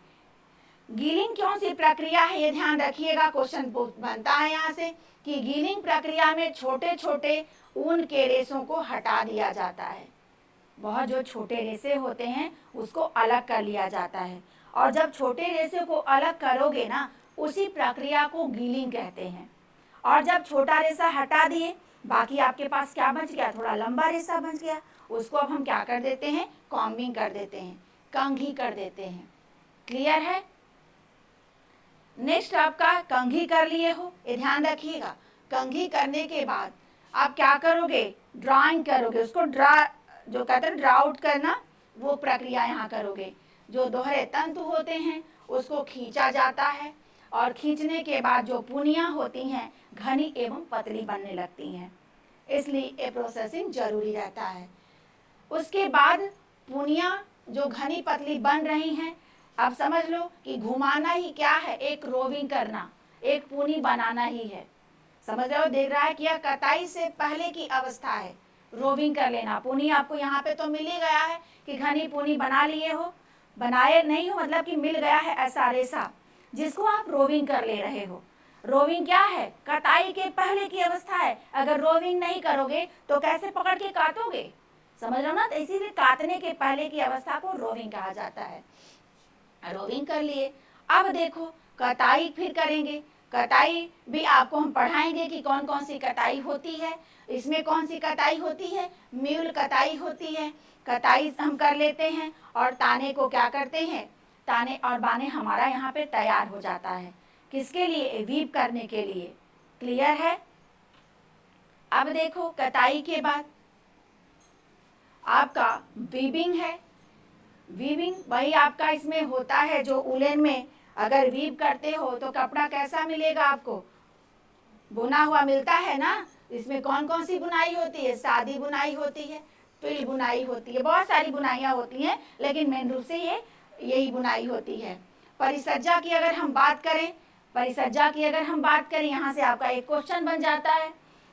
Speaker 1: गीलिंग कौन सी प्रक्रिया है, ये ध्यान रखिएगा, क्वेश्चन बनता है यहाँ से कि गीलिंग प्रक्रिया में छोटे छोटे ऊन के रेशों को हटा दिया जाता है। बहुत जो छोटे रेशे होते हैं उसको अलग कर लिया जाता है। और जब छोटे रेशे को अलग करोगे ना, उसी प्रक्रिया को गीलिंग कहते हैं। और जब छोटा रेशा हटा दिए, बाकी आपके पास क्या बच गया, थोड़ा लंबा रेशा बच गया, उसको अब हम क्या कर देते हैं, कॉम्बिंग कर देते हैं, कंघी कर देते हैं। क्लियर है? नेक्स्ट आपका कंघी कर लिए हो, ये ध्यान रखिएगा। कंघी करने के बाद आप क्या करोगे, ड्राइंग करोगे, उसको जो कहते हैं ड्रा आउट करना, वो प्रक्रिया यहाँ करोगे। जो दोहरे तंतु होते हैं उसको खींचा जाता है और खींचने के बाद जो पुनियाँ होती हैं घनी एवं पतली बनने लगती हैं, इसलिए ये प्रोसेसिंग जरूरी रहता है। उसके बाद पुनियाँ जो घनी पतली बन रही हैं, अब समझ लो कि घुमाना ही क्या है, एक रोविंग करना, एक पुनी बनाना ही है। समझ रहे हो, देख रहा है कि यह कताई से पहले की अवस्था है, रोविंग कर लेना। पुनी आपको यहाँ पे तो मिल ही गया है कि घनी पुनी बना लिए हो, बनाए नहीं हो मतलब कि मिल गया है ऐसा रेशा जिसको आप रोविंग कर ले रहे हो। रोविंग क्या है, कटाई के पहले की अवस्था है। अगर रोविंग नहीं करोगे तो कैसे पकड़ के काटोगे, समझ रहे हो ना। तो इसीलिए काटने के पहले की अवस्था को रोविंग कहा जाता है। रोविंग कर लिए, अब देखो कटाई फिर करेंगे। कटाई भी आपको हम पढ़ाएंगे कि कौन कौन सी कटाई होती है। इसमें कौन सी कटाई होती है, म्यूल कटाई होती है। कटाई हम कर लेते हैं और ताने को क्या करते हैं, ताने और बाने हमारा यहाँ पे तैयार हो जाता है। किसके लिए, वीव करने के लिए। क्लियर है? अब देखो कटाई के बाद आपका वीविंग है। वीविंग वही आपका इसमें होता है जो उलेन में अगर वीव करते हो तो कपड़ा कैसा मिलेगा आपको, बुना हुआ मिलता है ना। इसमें कौन कौन सी बुनाई होती है, सादी बुनाई होती है, फ्रिल बुनाई होती है, बहुत सारी बुनाइयाँ होती हैं, लेकिन मेन रूप से यही बुनाई होती है। परिसज्जा की अगर हम बात करें, यहाँ से आपका एक क्वेश्चन बन जाता है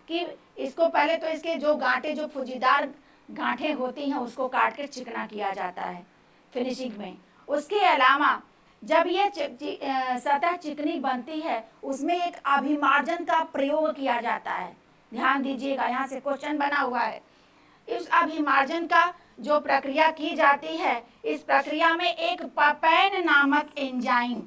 Speaker 1: कि इसको पहले तो इसके जो गांठें, जो फुजीदार गांठें होती हैं उसको काट कर चिकना किया जाता है फिनिशिंग में। उसके अलावा जब ये सतह चिकनी बनती है उसमें एक अभिमार्जन का प्रयोग किया जाता है। ध्यान दीजिएगा, यहाँ से क्वेश्चन बना हुआ है। इस अभिमार्जन का जो प्रक्रिया की जाती है, इस प्रक्रिया में एक पापैन नामक एंजाइम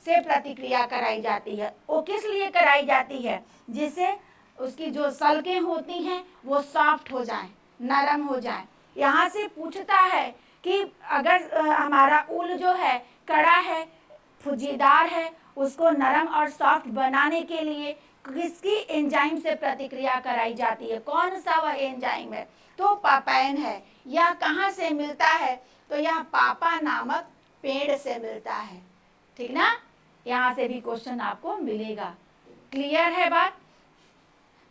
Speaker 1: से प्रतिक्रिया कराई जाती है। वो किस लिए कराई जाती है, जिससे उसकी जो सल्कें होती हैं वो सॉफ्ट हो जाएं, नरम हो जाएं। यहाँ से पूछता है कि अगर हमारा ऊल जो है कड़ा है, फुजीदार है, उसको नरम और सॉफ्ट बनाने के लिए किसकी एंजाइम से प्रतिक्रिया कराई जाती है, कौन सा वह एंजाइम है, तो पापैन है। यह कहाँ से मिलता है, तो यह पापा नामक पेड़ से मिलता है। ठीक ना, यहाँ से भी क्वेश्चन आपको मिलेगा। क्लियर है बात।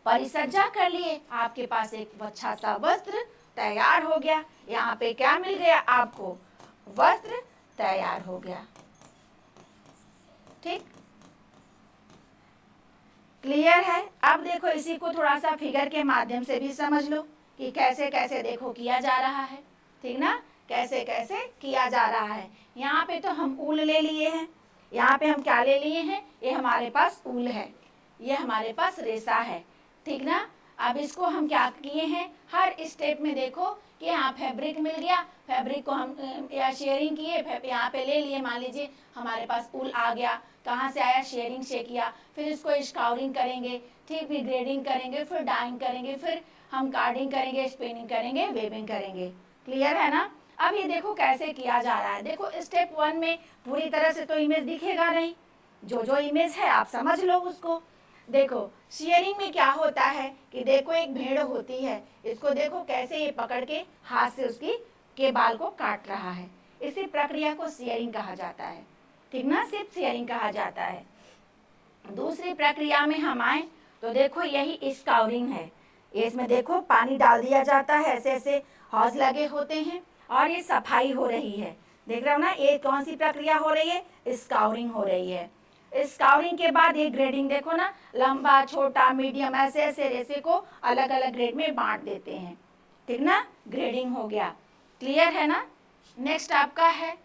Speaker 1: परिसज्जा कर लिए, आपके पास एक अच्छा सा वस्त्र तैयार हो गया। यहाँ पे क्या मिल गया आपको, वस्त्र तैयार हो गया। ठीक, क्लियर है। अब देखो इसी को थोड़ा सा फिगर के माध्यम से भी समझ लो कि कैसे कैसे देखो किया जा रहा है। ठीक ना, कैसे कैसे किया जा रहा है। यहाँ पे तो हम ऊल ले लिए हैं, यहाँ पे हम क्या ले लिए हैं, ये हमारे पास ऊल है, ये हमारे पास रेशा है। ठीक ना, अब इसको हम क्या किए हैं, हर स्टेप में देखो कि यहाँ फैब्रिक मिल गया, फैब्रिक को हम या शेयरिंग किए, यहाँ पे ले लिए, मान लीजिए हमारे पास ऊल आ गया, कहाँ से आया, शेयरिंग से किया, फिर इसको स्काउरिंग करेंगे, ठीक, फिर ग्रेडिंग करेंगे, फिर डाइंग करेंगे, फिर हम कार्डिंग करेंगे, स्पिनिंग करेंगे, वेविंग करेंगे। क्लियर है ना। अब ये देखो कैसे किया जा रहा है। देखो स्टेप 1 में पूरी तरह से तो इमेज दिखेगा नहीं, जो जो इमेज है आप समझ लो उसको। देखो शेयरिंग में क्या होता है कि देखो एक भेड़ होती है, इसको देखो कैसे ये पकड़ के हाथ से उसकी के बाल को काट रहा है, इसी प्रक्रिया को शेयरिंग कहा जाता है। ठीक ना, सिर्फ शेयरिंग कहा जाता है। दूसरी प्रक्रिया में हम आए तो देखो यही स्काउरिंग है। इसमें देखो पानी डाल दिया जाता है, ऐसे ऐसे हौज लगे होते हैं और ये सफाई हो रही है। देख रहे हो ना, ये कौन सी प्रक्रिया हो रही है, स्काउरिंग हो रही है। स्काउरिंग के बाद ये ग्रेडिंग देखो ना, लंबा, छोटा, मीडियम, ऐसे ऐसे रेशे को अलग अलग ग्रेड में बांट देते हैं। ठीक ना, ग्रेडिंग हो गया। क्लियर है ना। नेक्स्ट आपका है,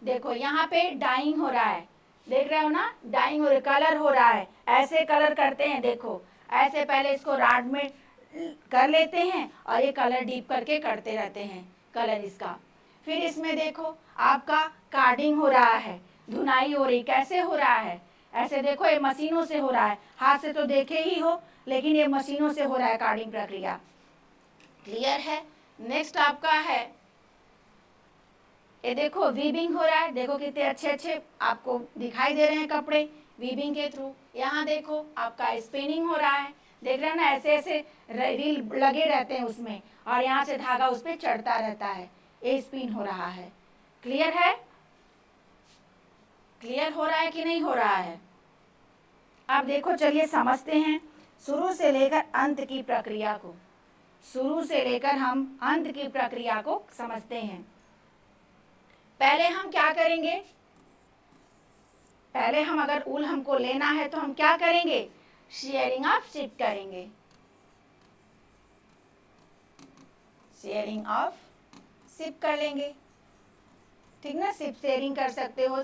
Speaker 1: देखो यहाँ पे डाइंग हो रहा है, देख रहे हो ना, डाइंग हो रहा है, कलर हो रहा है। ऐसे कलर करते हैं, देखो ऐसे पहले इसको राड में कर लेते हैं और ये कलर डीप करके करते रहते हैं कलर इसका। फिर इसमें देखो आपका कार्डिंग हो रहा है, धुनाई हो रही, कैसे हो रहा है, ऐसे देखो ये मशीनों से हो रहा है, हाथ से तो देखे ही हो, लेकिन ये मशीनों से हो रहा है कार्डिंग प्रक्रिया। क्लियर है। नेक्स्ट आपका है, ये देखो वीविंग हो रहा है, देखो कितने अच्छे अच्छे आपको दिखाई दे रहे हैं कपड़े वीविंग के थ्रू। यहाँ देखो आपका स्पिनिंग हो रहा है, देख रहे हैं ना, ऐसे ऐसे रील लगे रहते हैं उसमें और यहाँ से धागा उस पर चढ़ता रहता है, ये स्पिन हो रहा है। क्लियर है, क्लियर हो रहा है कि नहीं हो रहा है। अब देखो चलिए समझते हैं शुरू से लेकर अंत की प्रक्रिया को, शुरू से लेकर हम अंत की प्रक्रिया को समझते हैं। पहले हम क्या करेंगे, पहले हम अगर ऊल हमको लेना है तो हम क्या करेंगे, शेयरिंग ऑफ शिप करेंगे, शेयरिंग ऑफ शिप कर लेंगे। ठीक ना, शिप शेयरिंग कर सकते हो,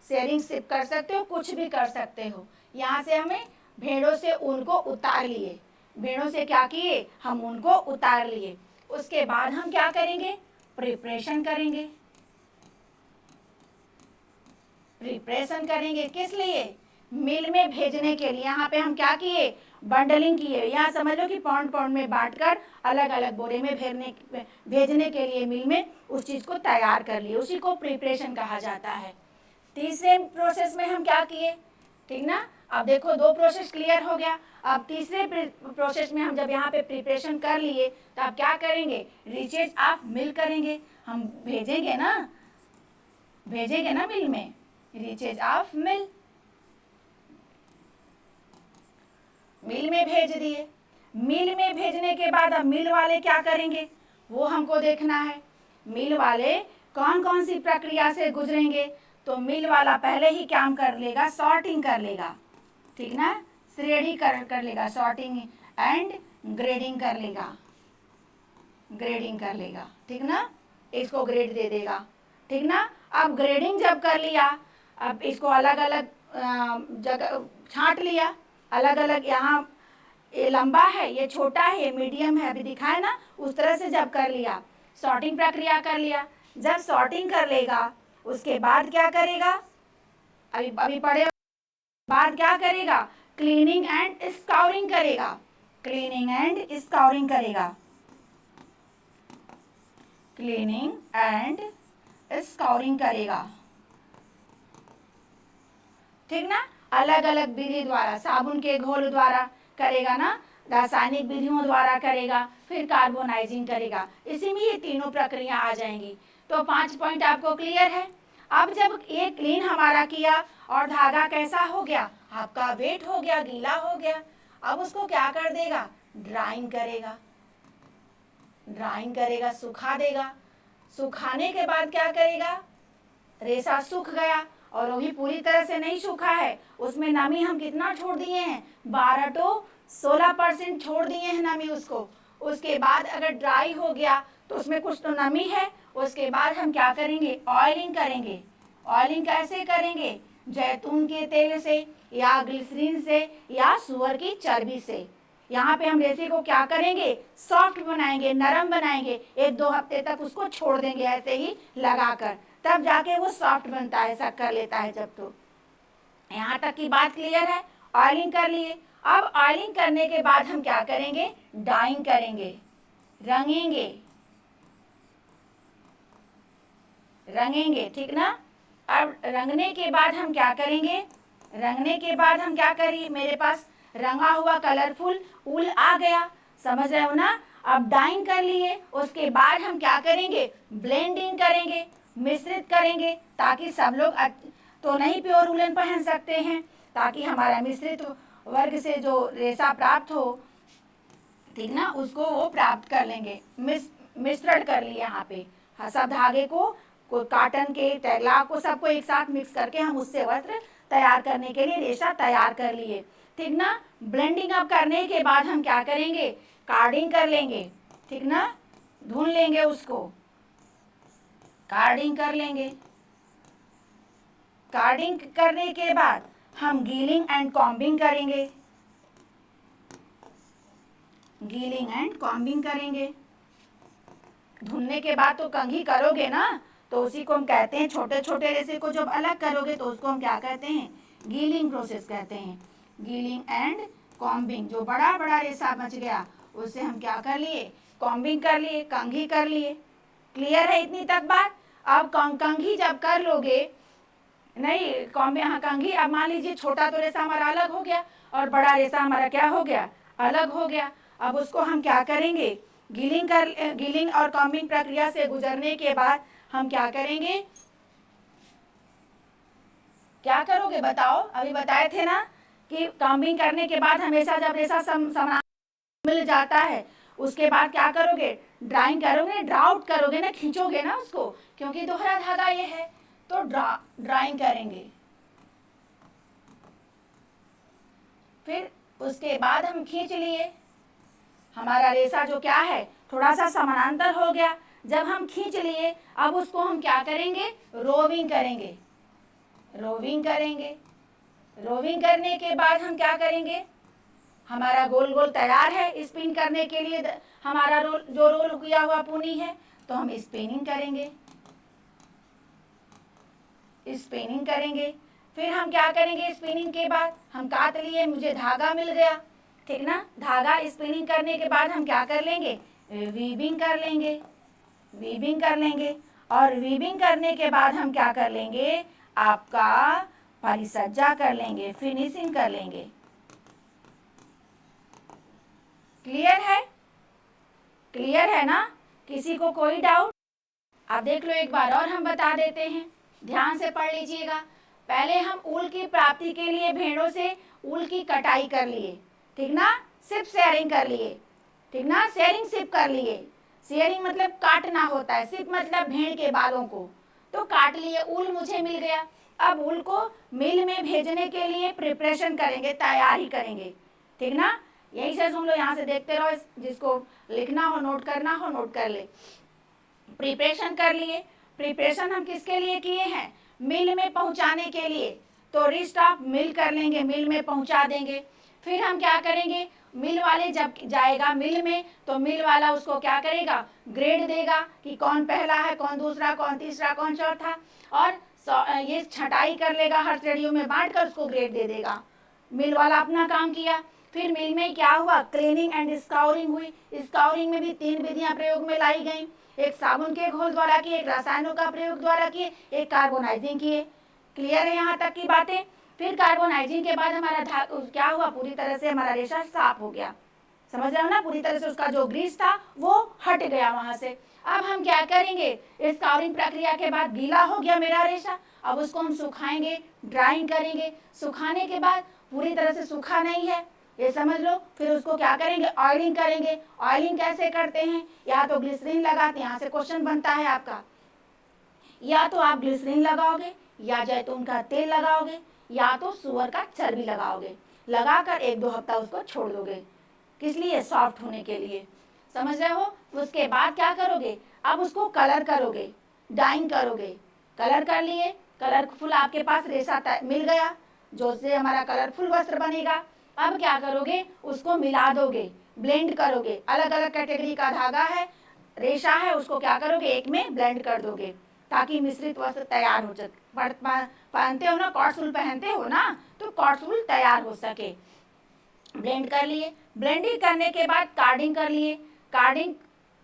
Speaker 1: शेयरिंग शिप कर सकते हो, कुछ भी कर सकते हो। यहाँ से हमें भेड़ों से ऊन को उतार लिए, भेड़ों से क्या किए, हम ऊन को उतार लिए। उसके बाद हम क्या करेंगे, प्रिपरेशन करेंगे, प्रिपरेशन करेंगे किस लिए, मिल में भेजने के लिए। यहाँ पे हम क्या किए, बंडलिंग किए, यहाँ समझ लो कि पाउंड पाउंड में बांटकर अलग अलग बोरे में भेजने के लिए मिल में उस चीज़ को तैयार कर लिए, उसी को प्रिपरेशन कहा जाता है। तीसरे प्रोसेस में हम क्या किए, ठीक ना। अब देखो 2 प्रोसेस क्लियर हो गया। अब तीसरे प्रोसेस में हम जब यहाँ पे प्रिपरेशन कर लिए तो अब क्या करेंगे, रिचेज ऑफ मिल करेंगे, हम भेजेंगे ना मिल में, रिचेज ऑफ मिल में भेज दिए। मिल में भेजने के बाद अब मिल वाले क्या करेंगे वो हमको देखना है। मिल वाले कौन कौन सी प्रक्रिया से गुजरेंगे, तो मिल वाला पहले ही काम कर लेगा, सॉर्टिंग कर लेगा, ठीक ना, श्रेणी कर लेगा, सॉर्टिंग एंड ग्रेडिंग कर लेगा, ठीक ना, इसको ग्रेड दे देगा, ठीक ना। अब ग्रेडिंग जब कर लिया, अब इसको अलग अलग जगह छांट लिया, अलग अलग, यहाँ ये लंबा है, ये छोटा है, ये मीडियम है, अभी दिखाए ना, उस तरह से जब कर लिया, सॉर्टिंग प्रक्रिया कर लिया। जब सॉर्टिंग कर लेगा उसके बाद क्या करेगा, अभी पढ़े बाद क्या करेगा, क्लीनिंग एंड स्काउरिंग करेगा, क्लीनिंग एंड स्काउरिंग करेगा, क्लीनिंग एंड स्काउरिंग करेगा, ठीक ना। अलग अलग विधि द्वारा, साबुन के घोल द्वारा करेगा ना, रासायनिक विधियों द्वारा करेगा, फिर कार्बोनाइजिंग करेगा, इसी में ये तीनों प्रक्रिया आ जाएंगी। तो 5 पॉइंट आपको क्लियर है। अब जब ये क्लीन हमारा किया और धागा कैसा हो गया, आपका वेट हो गया, गीला हो गया, अब उसको क्या कर देगा, ड्राइंग करेगा, सुखा देगा। सुखाने के बाद क्या करेगा, रेशा सूख गया और वो भी पूरी तरह से नहीं सूखा है, उसमें नमी हम कितना छोड़ दिए हैं, 12 to 16% छोड़ दिए हैं नमी उसको। उसके बाद अगर ड्राई हो गया तो उसमें कुछ तो नमी है, उसके बाद हम क्या करेंगे, ऑयलिंग करेंगे। ऑयलिंग कैसे करेंगे, जैतून के तेल से या ग्लिसरीन से या सुअर की चर्बी से। यहाँ पे हम रेशे को क्या करेंगे, सॉफ्ट बनाएंगे, नरम बनाएंगे, 1-2 हफ्ते तक उसको छोड़ देंगे ऐसे ही लगाकर, तब जाके वो सॉफ्ट बनता है, ऐसा कर लेता है जब। तो यहाँ तक की बात क्लियर है। ऑयलिंग कर लिए। अब ऑयलिंग करने के बाद हम क्या करेंगे, डाइंग करेंगे, रंगेंगे, ठीक ना। अब रंगने के बाद हम क्या करेंगे, मेरे पास रंगा हुआ कलरफुल ऊल आ गया, समझ रहे हो ना। अब डाइंग कर लिए, उसके बाद हम क्या करेंगे, ब्लेंडिंग करेंगे, मिश्रित करेंगे, ताकि सब लोग तो नहीं प्योर उलन पहन सकते हैं, ताकि हमारा मिश्रित वर्ग से जो रेशा प्राप्त हो, ठीक ना, उसको वो प्राप्त कर लेंगे। मिश्रण कर लिए यहाँ पे, सब धागे को काटन के, टैगला को, सबको एक साथ मिक्स करके हम उससे वस्त्र तैयार करने के लिए रेशा तैयार कर लिए, ठीक ना। ब्लेंडिंग अप करने के बाद हम क्या करेंगे, कार्डिंग कर लेंगे, ठीक ना, धुन लेंगे उसको, कार्डिंग कर लेंगे। कार्डिंग करने के बाद हम गीलिंग एंड कॉम्बिंग करेंगे, धुलने के बाद तो कंघी करोगे ना, तो उसी को हम कहते हैं, छोटे छोटे रेशे को जब अलग करोगे तो उसको हम क्या कहते हैं, गीलिंग प्रोसेस कहते हैं। गीलिंग एंड कॉम्बिंग, जो बड़ा बड़ा रेशा बच गया उससे हम क्या कर लिए, कॉम्बिंग कर लिए, कंघी कर लिए। क्लियर है इतनी तक बात। अब कंघी जब कर लोगे, नहीं यहाँ कंघी, अब मान लीजिए छोटा तो रेशा हमारा अलग हो गया और बड़ा रेशा हमारा क्या हो गया, अलग हो गया। अब उसको हम क्या करेंगे, गीलिंग और कॉम्बिंग प्रक्रिया से गुजरने के बाद हम क्या करेंगे, क्या करोगे बताओ, अभी बताए थे ना कि कॉम्बिंग करने के बाद हमेशा जब रेशा समान मिल जाता है, उसके बाद क्या करोगे, ड्राइंग करोगे, ड्राउट करोगे ना, खींचोगे ना उसको, क्योंकि दोहरा धागा ये है, तो ड्राइंग करेंगे। फिर उसके बाद हम खींच लिए, हमारा रेशा जो क्या है थोड़ा सा समानांतर हो गया। जब हम खींच लिए, अब उसको हम क्या करेंगे, रोविंग करने के बाद हम क्या करेंगे, हमारा गोल गोल तैयार है स्पिन करने के लिए, हमारा रोल किया हुआ पुनी है, तो हम स्पिनिंग करेंगे। फिर हम क्या करेंगे, स्पिनिंग के बाद हम काट लिए, मुझे धागा मिल गया, ठीक ना। धागा स्पिनिंग करने के बाद हम क्या कर लेंगे, वीविंग कर लेंगे। और वीविंग करने के बाद हम क्या कर लेंगे, आपका परिसज्जा कर लेंगे, फिनिशिंग कर लेंगे। क्लियर है? क्लियर है ना? किसी को कोई डाउट? आप देख लो एक बार और हम बता देते हैं, ध्यान से पढ़ लीजिएगा। पहले हम ऊल की प्राप्ति के लिए भेड़ों से ऊल की कटाई कर लिए, ठीक ना, सिप शेयरिंग कर लिए, ठीक ना, शेयरिंग सिप कर लिए। शेयरिंग मतलब काटना होता है, सिप मतलब भेड़ के बालों को, तो काट लिए, ऊल मुझे मिल गया। अब ऊल को मिल में भेजने के लिए प्रिपरेशन करेंगे, तैयारी करेंगे, ठीक ना। यही से सुन लो, यहाँ से देखते रहो, जिसको लिखना हो नोट करना हो नोट कर ले। प्रिपरेशन कर लिए। प्रिपरेशन हम किसके लिए किए हैं? मिल में पहुंचाने के लिए, तो रिस्टॉक मिल कर लेंगे, मिल में पहुंचा देंगे। फिर हम क्या करेंगे, मिल वाले जब जाएगा मिल में, तो मिल वाला उसको क्या करेगा, ग्रेड देगा कि कौन पहला है, कौन दूसरा, कौन तीसरा, कौन चौथा, और ये छटाई कर लेगा, हर श्रेणियों में बांट कर उसको ग्रेड दे देगा। मिल वाला अपना काम किया। फिर मिल में क्या हुआ, क्लीनिंग एंड स्काउरिंग हुई। स्काउरिंग में भी 3 विधियां प्रयोग में लाई गई, एक साबुन के घोल द्वारा किए, एक रसायनों का प्रयोग द्वारा किए, एक कार्बोनाइजिंग किए। क्लियर है यहाँ तक की बातें? फिर कार्बोनाइजिंग के बाद हमारा क्या हुआ, पूरी तरह से हमारा रेशा साफ हो गया, समझ रहे हो ना, पूरी तरह से उसका जो ग्रीस था वो हट गया वहां से। अब हम क्या करेंगे, स्काउरिंग प्रक्रिया के बाद गीला हो गया मेरा रेशा, अब उसको हम सुखाएंगे, ड्राइंग करेंगे। सुखाने के बाद पूरी तरह से सूखा नहीं है, ये समझ लो, फिर उसको क्या करेंगे, ऑयलिंग करेंगे। ऑयलिंग कैसे करते हैं, या तो ग्लिसरीन लगाते हैं, यहाँ से क्वेश्चन बनता है आपका, या तो आप ग्लिसरीन लगाओगे, या जैतून का तेल लगाओगे, या तो सुअर का चर्बी लगाओगे, लगाकर 1-2 हफ्ता उसको छोड़ दोगे, किस लिए, सॉफ्ट होने के लिए, समझ रहे हो। उसके बाद क्या करोगे, अब उसको कलर करोगे, डाइंग करोगे। कलर कर लिए, कलरफुल आपके पास रेशा मिल गया, जो से हमारा कलरफुल वस्त्र बनेगा। अब क्या करोगे, उसको मिला दोगे, ब्लेंड करोगे, अलग अलग कैटेगरी का धागा है, रेशा है, उसको क्या करोगे, एक में ब्लेंड कर दोगे, ताकि मिश्रित वस्त्र तैयार हो सके। पहनते हो ना, कॉटसूल पहनते हो ना, तो कॉटसूल तैयार हो सके। ब्लेंड कर लिए, ब्लेंडिंग करने के बाद कार्डिंग कर लिए। कार्डिंग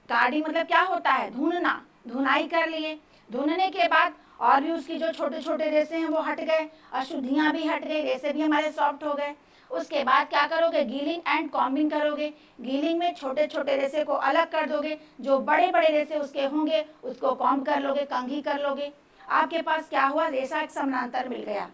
Speaker 1: कार्डिंग मतलब क्या होता है, धुनना, धुनाई कर लिए। धुनने के बाद और भी उसकी जो छोटे छोटे रेशे हैं वो हट गए, अशुद्धियां भी हट गई, रेशे भी हमारे सॉफ्ट हो गए। उसके बाद क्या करोगे, गीलिंग एंड कॉम्बिंग करोगे। गीलिंग में छोटे छोटे रेशे को अलग कर दोगे, जो बड़े बड़े रेशे उसके होंगे उसको कॉम्ब कर लोगे, कंघी कर लोगे। आपके पास क्या हुआ, रेशा एक समानांतर मिल गया।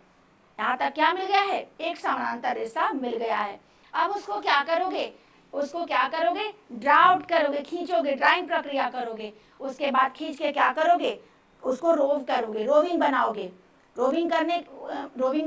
Speaker 1: यहाँ तक क्या मिल गया है, एक समानांतर रेशा मिल गया है। अब उसको क्या करोगे, उसको क्या करोगे, ड्रा आउट करोगे, खींचोगे, ड्राइंग प्रक्रिया करोगे। उसके बाद खींच के क्या करोगे, उसको रोव करोगे, रोविंग बनाओगे। रोविंग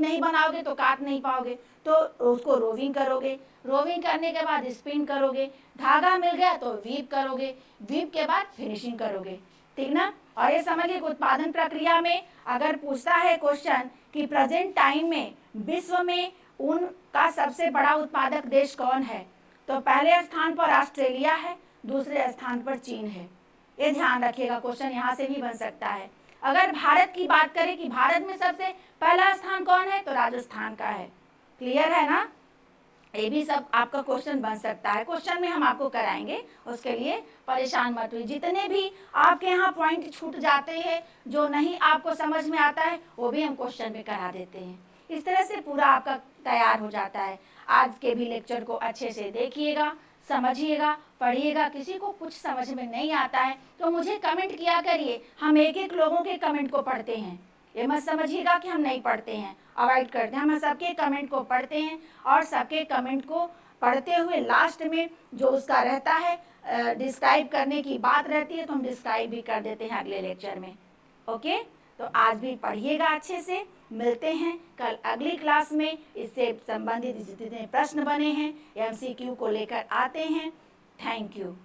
Speaker 1: नहीं बनाओगे तो काट नहीं पाओगे, तो उसको रोविंग करोगे। रोविंग करने के बाद स्पिन करोगे, धागा मिल गया तो वीव करोगे, वीव के बाद फिनिशिंग करोगे, ठीक ना। और ये समझिए उत्पादन प्रक्रिया में अगर पूछता है क्वेश्चन कि प्रेजेंट टाइम में विश्व में ऊन का सबसे बड़ा उत्पादक देश कौन है, तो पहले स्थान पर ऑस्ट्रेलिया है, दूसरे स्थान पर चीन है। ये ध्यान रखिएगा, क्वेश्चन यहाँ से भी बन सकता है। अगर भारत की बात करें कि भारत में सबसे पहला स्थान कौन है, तो राजस्थान का है। क्लियर है ना, ये भी सब आपका क्वेश्चन बन सकता है, क्वेश्चन में हम आपको कराएंगे, उसके लिए परेशान मत हुई। जितने भी आपके यहाँ पॉइंट छूट जाते हैं, जो नहीं आपको समझ में आता है, वो भी हम क्वेश्चन में करा देते हैं। इस तरह से पूरा आपका तैयार हो जाता है। आज के भी लेक्चर को अच्छे से देखिएगा, समझिएगा, पढ़िएगा। किसी को कुछ समझ में नहीं आता है तो मुझे कमेंट किया करिए, हम एक एक लोगों के कमेंट को पढ़ते हैं। ये मत समझिएगा कि हम नहीं पढ़ते हैं, अवॉइड करते हैं, हम सबके कमेंट को पढ़ते हैं, और सबके कमेंट को पढ़ते हुए लास्ट में जो उसका रहता है डिस्क्राइब करने की बात रहती है, तो हम डिस्क्राइब भी कर देते हैं अगले लेक्चर में। ओके, तो आज भी पढ़िएगा अच्छे से। मिलते हैं कल अगली क्लास में, इससे संबंधित जितने प्रश्न बने हैं MCQ को लेकर आते हैं। Thank you.